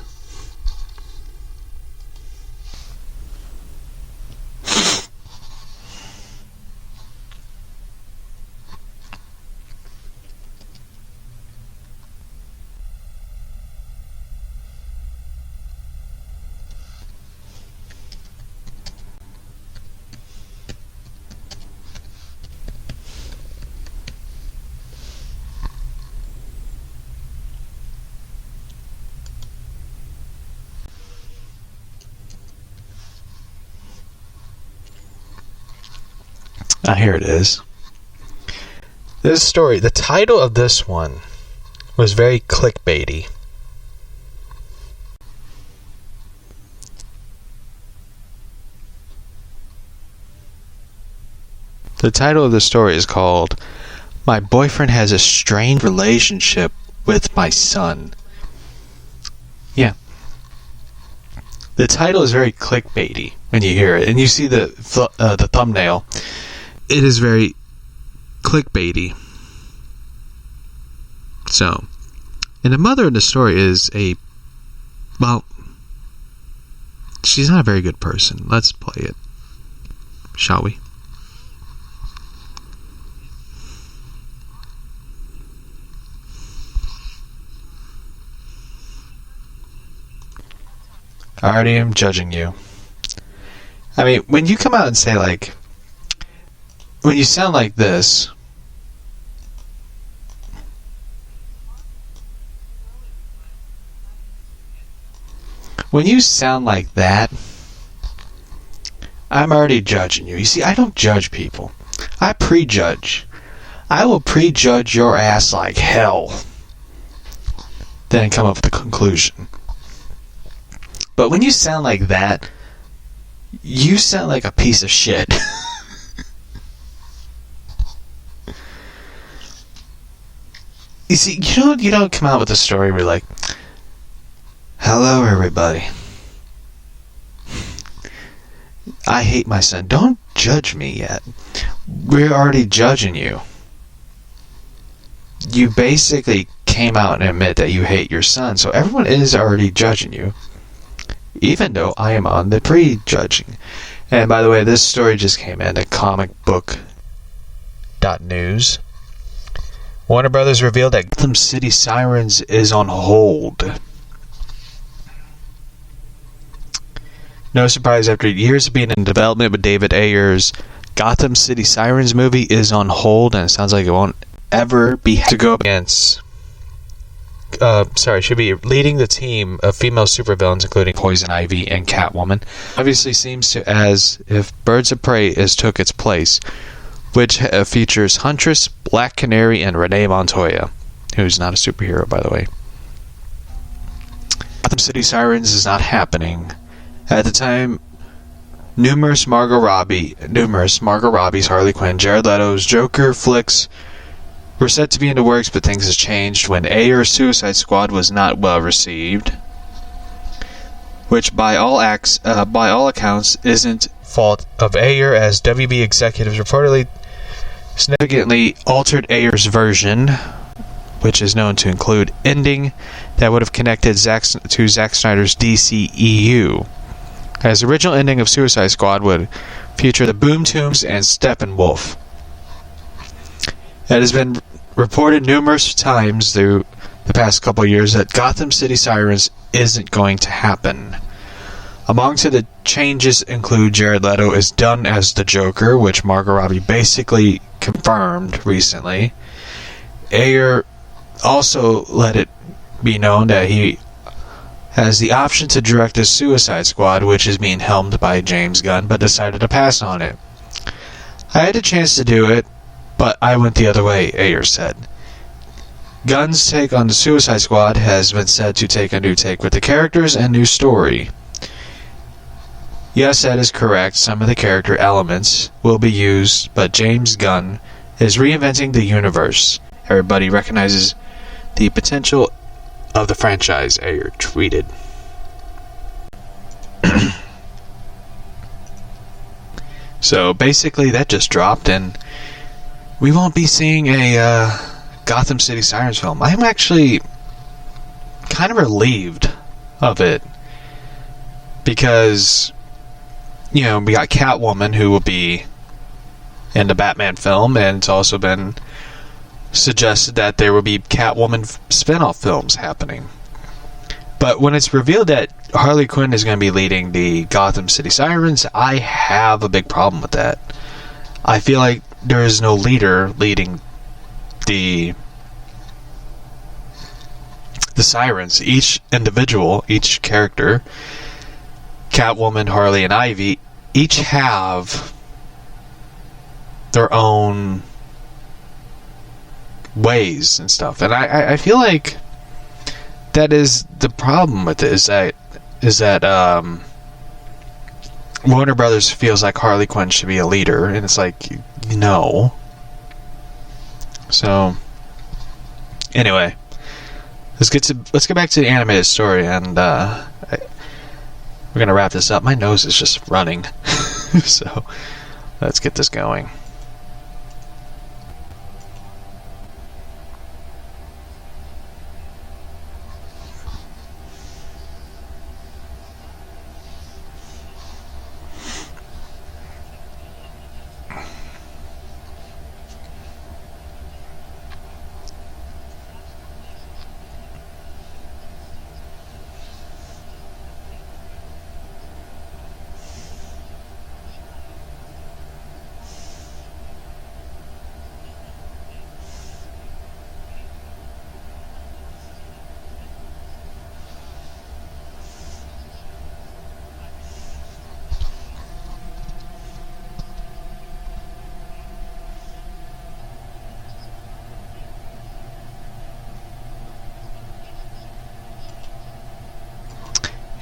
Here it is. This story, the title of this one was very clickbaity. The title of the story is called "My Boyfriend Has a Strained Relationship with My Son." Yeah. The title is very clickbaity when you hear it, and you see the thumbnail. It is very clickbaity. So, and the mother in the story is she's not a very good person. Let's play it, shall we? I already am judging you. I mean, when you come out and say like, when you sound like this, when you sound like that, I'm already judging you. You see, I don't judge people. I prejudge. I will prejudge your ass like hell, then come up with a conclusion. But when you sound like that, you sound like a piece of shit. You see, you don't come out with a story where you're like, "Hello, everybody. I hate my son." Don't judge me yet. We're already judging you. You basically came out and admit that you hate your son, so everyone is already judging you, even though I am on the prejudging. And by the way, this story just came in at comicbook.news. Warner Brothers revealed that Gotham City Sirens is on hold. No surprise, after years of being in development with David Ayer's Gotham City Sirens movie is on hold, and it sounds like it won't ever be to go up against. Should be leading the team of female supervillains, including Poison Ivy and Catwoman. Obviously, seems as if Birds of Prey took its place, which features Huntress, Black Canary, and Renee Montoya, who's not a superhero, by the way. Gotham City Sirens is not happening. At the time numerous Margot Robbie's Harley Quinn, Jared Leto's Joker flicks were set to be in the works, but things have changed when Ayer's Suicide Squad was not well received, which by all accounts isn't fault of Ayer, as WB executives reportedly significantly altered Ayer's version, which is known to include ending that would have connected to Zack Snyder's DCEU, as the original ending of Suicide Squad would feature the Boom Tombs and Steppenwolf. It has been reported numerous times through the past couple of years that Gotham City Sirens isn't going to happen. Among the changes include Jared Leto is done as the Joker, which Margot Robbie basically confirmed recently. Ayer also let it be known that he has the option to direct the Suicide Squad, which is being helmed by James Gunn, but decided to pass on it. I had a chance to do it, but I went the other way, Ayer said. Gunn's take on the Suicide Squad has been said to take a new take with the characters and new story. Yes, that is correct. Some of the character elements will be used, but James Gunn is reinventing the universe. Everybody recognizes the potential of the franchise, Ayer tweeted. So basically that just dropped, and we won't be seeing a Gotham City Sirens film. I'm actually kind of relieved of it, because we got Catwoman, who will be in the Batman film, and it's also been suggested that there will be Catwoman spin-off films happening. But when it's revealed that Harley Quinn is going to be leading the Gotham City Sirens, I have a big problem with that. I feel like there is no leader leading the Sirens. Each individual, each character, Catwoman, Harley, and Ivy, each have their own ways and stuff, and I feel like that is the problem with it, is that Warner Brothers feels like Harley Quinn should be a leader, and it's like, no. So anyway, let's get back to the animated story, and we're gonna wrap this up. My nose is just running. So let's get this going.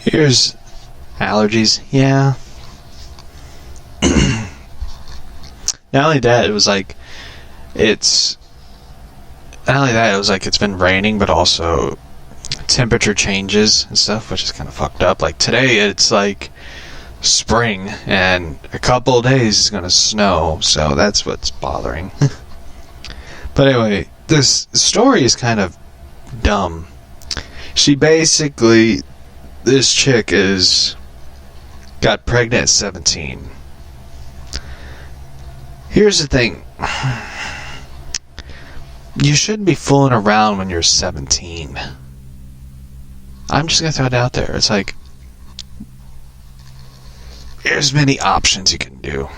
Here's allergies. Yeah. Not only that, it was like it's been raining, but also temperature changes and stuff, which is kind of fucked up. Like today, it's like spring, and a couple of days it's gonna snow, so that's what's bothering. But anyway, this story is kind of dumb. This chick got pregnant at 17. Here's the thing. You shouldn't be fooling around when you're 17. I'm just going to throw it out there. It's like, there's many options you can do.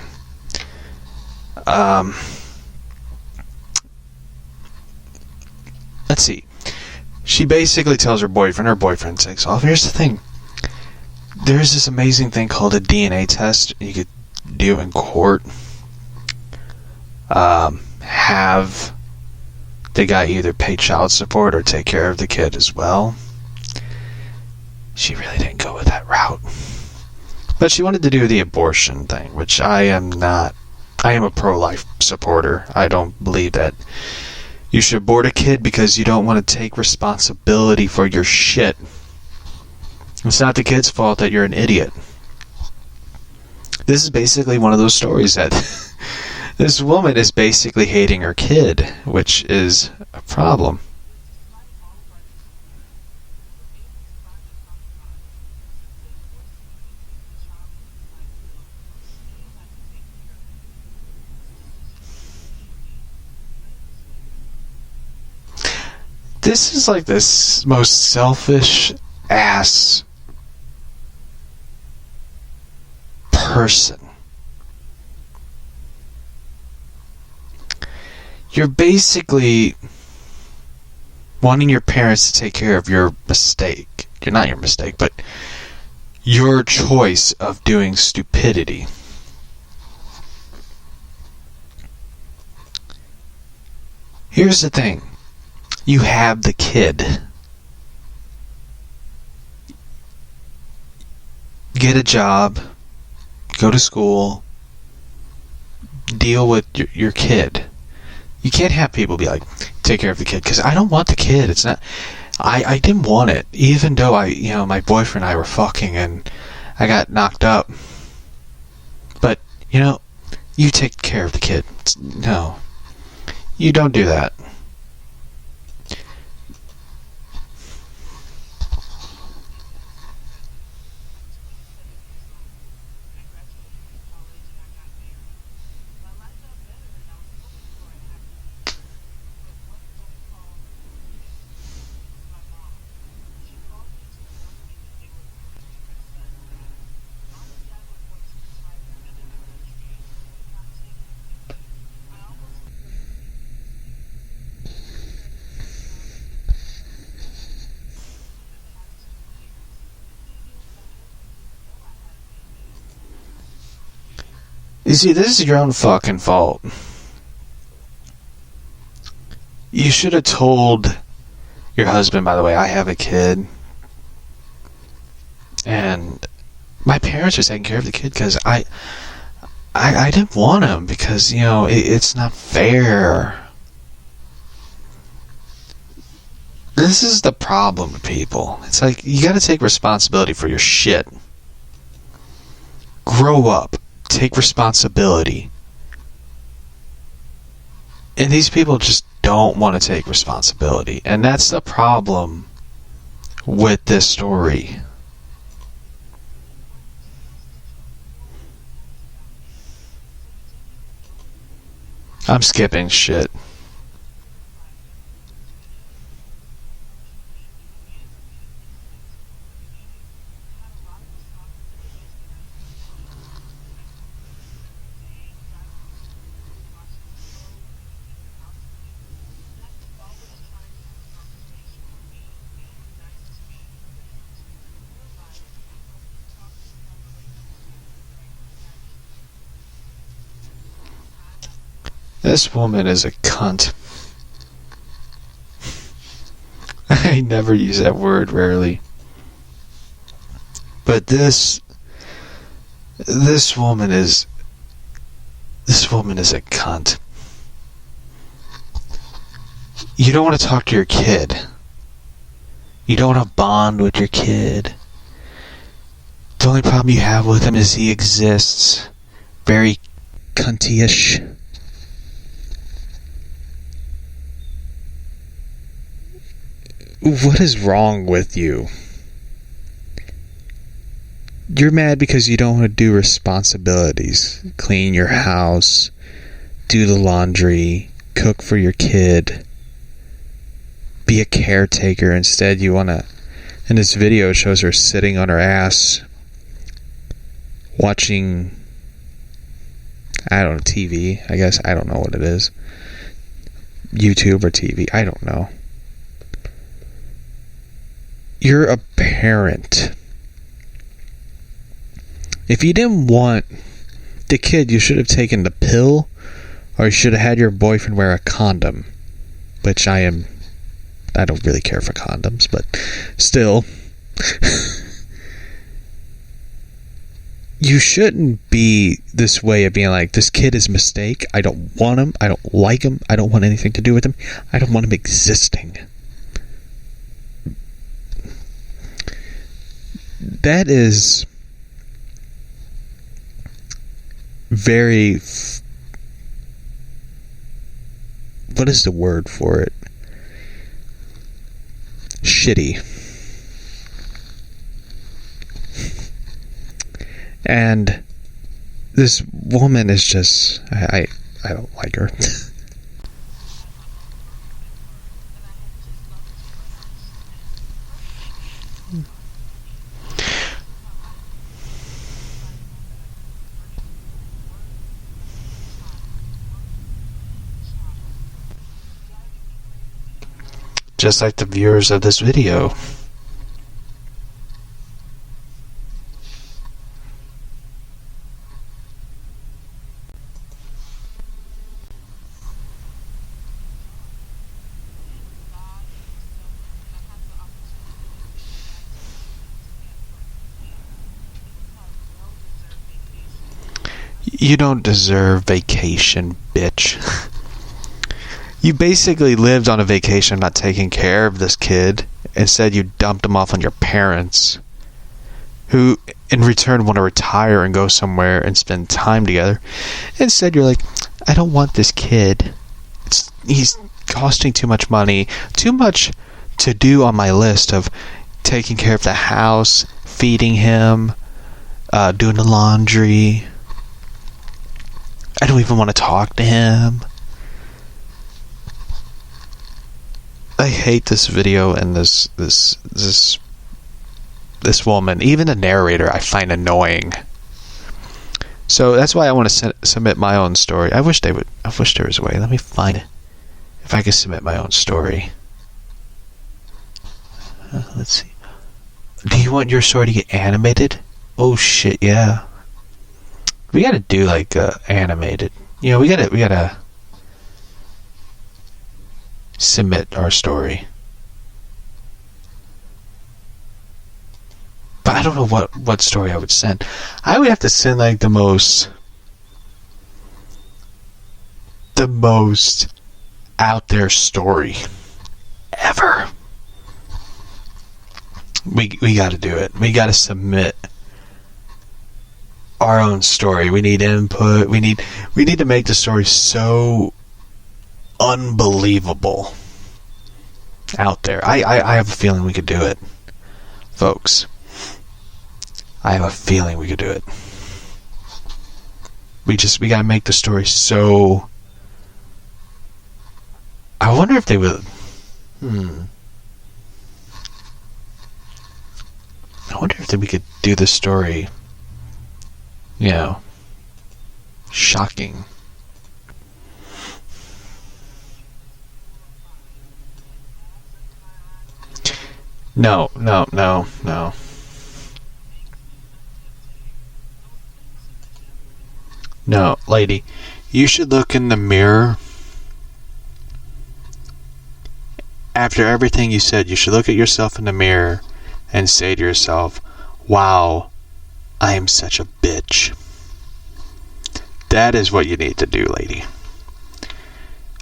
Let's see. She basically tells her boyfriend takes off. Here's the thing. There's this amazing thing called a DNA test you could do in court. Have the guy either pay child support or take care of the kid as well. She really didn't go with that route. But she wanted to do the abortion thing, which I am not. I am a pro-life supporter. I don't believe that you should abort a kid because you don't want to take responsibility for your shit. It's not the kid's fault that you're an idiot. This is basically one of those stories that this woman is basically hating her kid, which is a problem. This is like this most selfish ass person. You're basically wanting your parents to take care of your mistake. You're not your mistake, but your choice of doing stupidity. Here's the thing. You have the kid. Get a job. Go to school. Deal with your kid. You can't have people be like, take care of the kid, because I don't want the kid. It's not. I didn't want it, even though my boyfriend and I were fucking and I got knocked up. But you take care of the kid. No, you don't do that. You see, this is your own fucking fault. You should have told your husband, by the way, I have a kid. And my parents are taking care of the kid because I didn't want him because, it's not fair. This is the problem with people. It's like, you gotta take responsibility for your shit. Grow up. Take responsibility. And these people just don't want to take responsibility. And that's the problem with this story. I'm skipping shit. This woman is a cunt. I never use that word, rarely. But this woman is a cunt. You don't want to talk to your kid. You don't want to bond with your kid. The only problem you have with him is he exists. Very cunty-ish. What is wrong with you? You're mad because you don't want to do responsibilities. Clean your house, do the laundry, cook for your kid, be a caretaker. Instead, you want to... In this video, it shows her sitting on her ass, watching... TV, I guess. I don't know what it is. YouTube or TV, I don't know. You're a parent. If you didn't want the kid, you should have taken the pill, or you should have had your boyfriend wear a condom. Which I don't really care for condoms, but still. you shouldn't be this way of being like, this kid is a mistake. I don't want him. I don't like him. I don't want anything to do with him. I don't want him existing. That is very... what is the word for it? Shitty. And this woman is just... I don't like her. Just like the viewers of this video. You don't deserve vacation, bitch. You basically lived on a vacation not taking care of this kid. Instead, you dumped him off on your parents, who in return want to retire and go somewhere and spend time together. Instead, you're like, I don't want this kid. He's costing too much money, too much to do on my list of taking care of the house, feeding him, doing the laundry. I don't even want to talk to him. I hate this video and this woman. Even the narrator I find annoying. So that's why I want to submit my own story. I wish there was a way. Let me find it. If I could submit my own story. Let's see. Do you want your story to get animated? Oh shit, yeah. We gotta do like animated. You know, we gotta submit our story. But I don't know what story I would send. I would have to send like the most out there story ever. We gotta do it. We gotta submit our own story. We need input. We need to make the story so unbelievable out there. I have a feeling we could do it, folks. I have a feeling we could do it. We gotta make the story so... I wonder if they would... I wonder if we could do the story, you know, shocking. No. No, lady, you should look in the mirror. After everything you said, you should look at yourself in the mirror and say to yourself, wow, I am such a bitch. That is what you need to do, lady.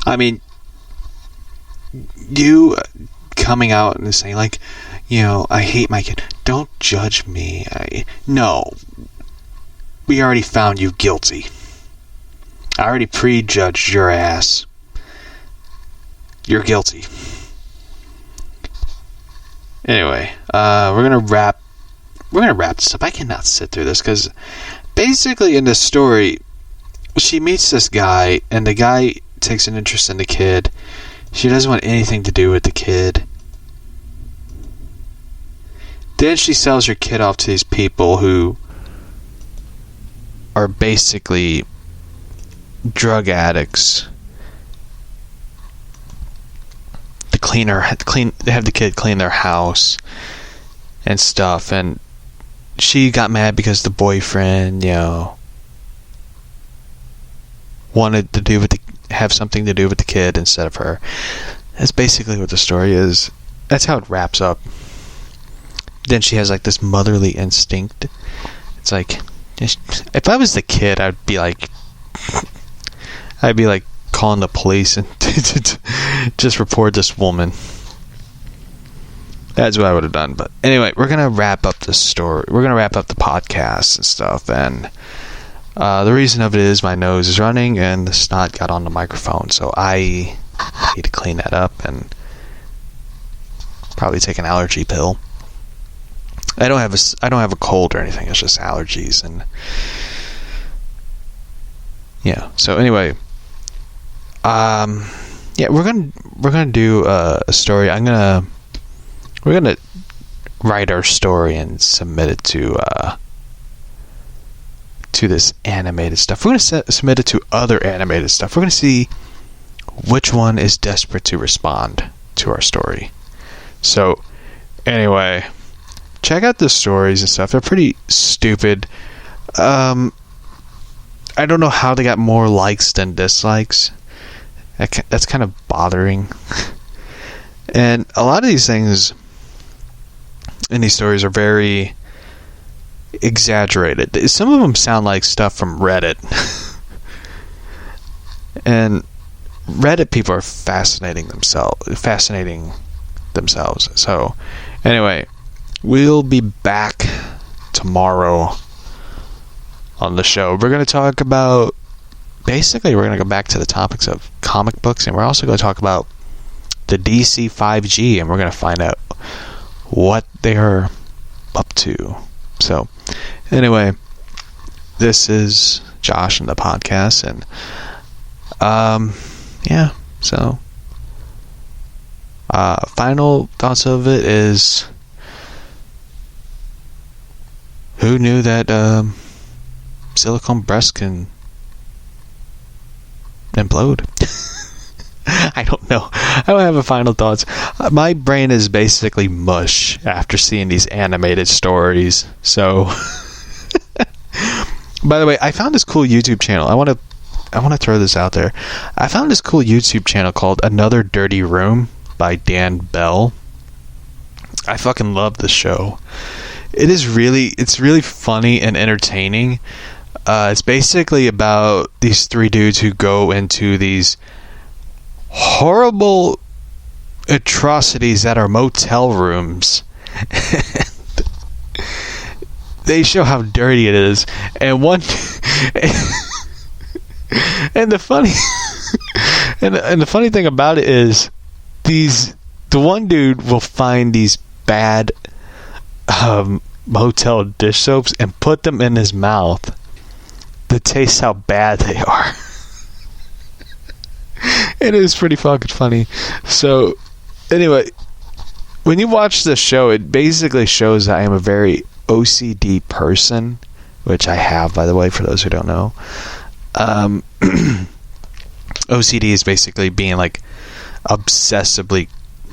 I mean, you coming out and saying, like, you know, I hate my kid. Don't judge me. No. We already found you guilty. I already prejudged your ass. You're guilty. Anyway, we're gonna wrap this up. I cannot sit through this because basically in this story, she meets this guy and the guy takes an interest in the kid. She doesn't want anything to do with the kid. Then she sells her kid off to these people who are basically drug addicts. They have the kid clean their house and stuff, and she got mad because the boyfriend, you know, wanted to have something to do with the kid instead of her. That's basically what the story is. That's how it wraps up. Then she has like this motherly instinct. It's like, if I was the kid, I'd be like calling the police and just report this woman. That's what I would have done. But anyway, we're gonna wrap up the story. We're gonna wrap up the podcast and stuff. And the reason of it is my nose is running and the snot got on the microphone, so I need to clean that up and probably take an allergy pill. I don't have a cold or anything. It's just allergies. And yeah. So anyway, yeah, we're gonna do a story. We're gonna write our story and submit it to this animated stuff. We're gonna submit it to other animated stuff. We're gonna see which one is desperate to respond to our story. So anyway, check out the stories and stuff. They're pretty stupid. I don't know how they got more likes than dislikes. That's kind of bothering. And a lot of these things in these stories are very exaggerated. Some of them sound like stuff from Reddit. And Reddit people are fascinating themselves. So anyway, we'll be back tomorrow on the show. We're going to talk about, basically we're going to go back to the topics of comic books, and we're also going to talk about the DC 5G, and we're going to find out what they are up to. So anyway, this is Josh and the podcast, and yeah, so final thoughts of it is, who knew that silicone breasts can implode? I don't know. I don't have a final thoughts. My brain is basically mush after seeing these animated stories. So by the way, I found this cool YouTube channel. I want to throw this out there. I found this cool YouTube channel called Another Dirty Room by Dan Bell. I fucking love this show. It's really funny and entertaining. It's basically about these three dudes who go into these horrible atrocities at our motel rooms. They show how dirty it is, and and the funny and the funny thing about it is, the one dude will find these bad motel dish soaps and put them in his mouth to taste how bad they are. It is pretty fucking funny. So anyway, when you watch the show, it basically shows that I am a very OCD person, which I have, by the way, for those who don't know. OCD is basically being like obsessively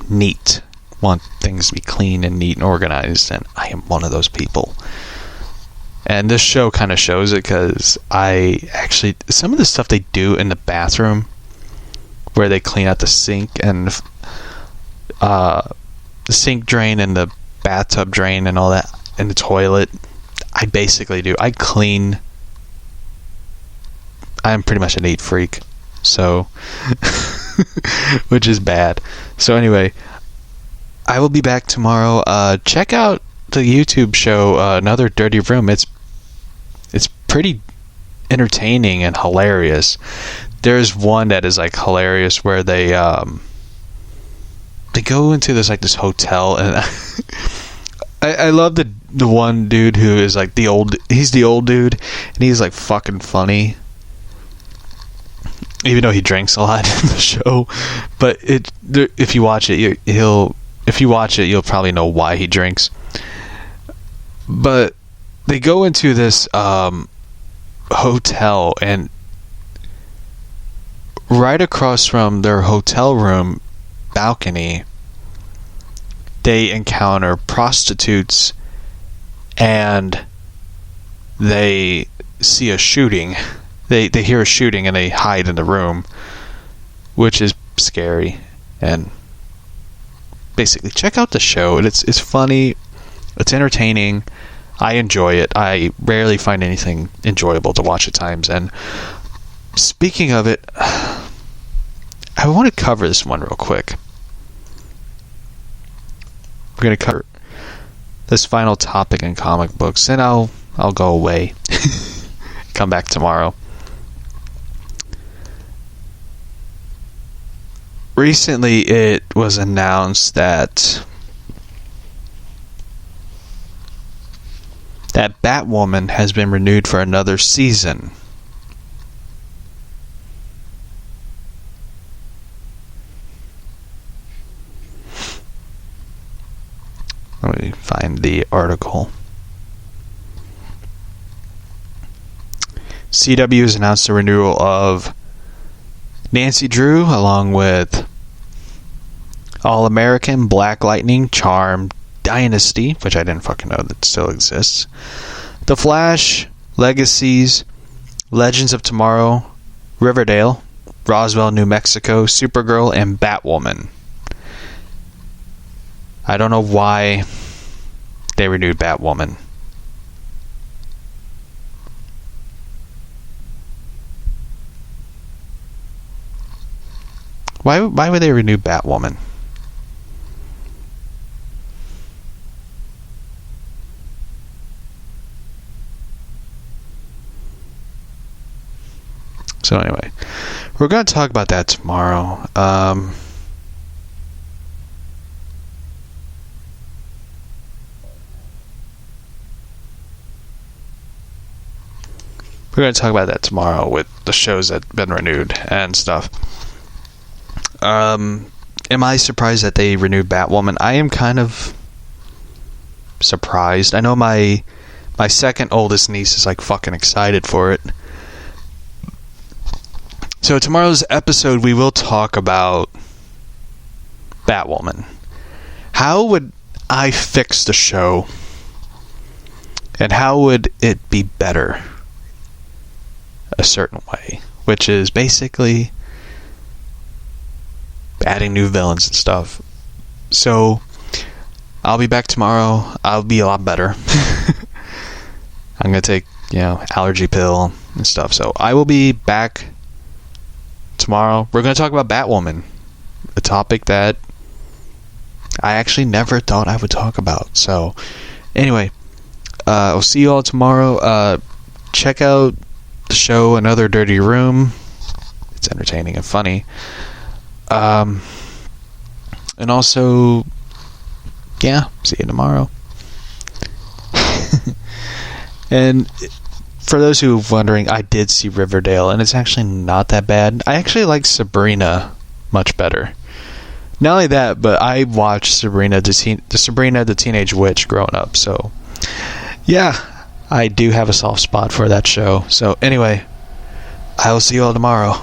neat, want things to be clean and neat and organized, and I am one of those people. And this show kind of shows it, because some of the stuff they do in the bathroom, where they clean out the sink and the sink drain and the bathtub drain and all that, and the toilet, I basically do. I'm pretty much a neat freak, so which is bad. So anyway, I will be back tomorrow. Check out the YouTube show Another Dirty Room. It's pretty entertaining and hilarious. There's one that is like hilarious where they go into this hotel, and I love the one dude who is like he's the old dude, and he's like fucking funny, even though he drinks a lot in the show. But if you watch it, you'll probably know why he drinks. But they go into this hotel, and right across from their hotel room balcony, they encounter prostitutes, and they see a shooting. They hear a shooting, and they hide in the room, which is scary. And basically, check out the show. It's funny, it's entertaining. I enjoy it. I rarely find anything enjoyable to watch at times. And speaking of it, I want to cover this one real quick. We're going to cover this final topic in comic books, and I'll go away. Come back tomorrow. Recently, it was announced that Batwoman has been renewed for another season. Let me find the article. CW has announced the renewal of Nancy Drew, along with All-American, Black Lightning, Charm, Dynasty, which I didn't fucking know that still exists, The Flash, Legacies, Legends of Tomorrow, Riverdale, Roswell, New Mexico, Supergirl, and Batwoman. I don't know why they renewed Batwoman. Why would they renew Batwoman? So anyway, we're going to talk about that tomorrow. We're going to talk about that tomorrow with the shows that have been renewed and stuff. Am I surprised that they renewed Batwoman? I am kind of surprised. I know my second oldest niece is like fucking excited for it. So tomorrow's episode, we will talk about Batwoman. How would I fix the show? And how would it be better a certain way? Which is basically adding new villains and stuff. So I'll be back tomorrow. I'll be a lot better. I'm going to take, allergy pill and stuff. So I will be back tomorrow. We're going to talk about Batwoman, a topic that I actually never thought I would talk about. So anyway, I'll see you all tomorrow. Check out the show Another Dirty Room. It's entertaining and funny. And also, see you tomorrow. And for those who are wondering, I did see Riverdale, and it's actually not that bad. I actually like Sabrina much better. Not only that, but I watched Sabrina the Teenage Witch growing up, so I do have a soft spot for that show. So anyway, I will see you all tomorrow.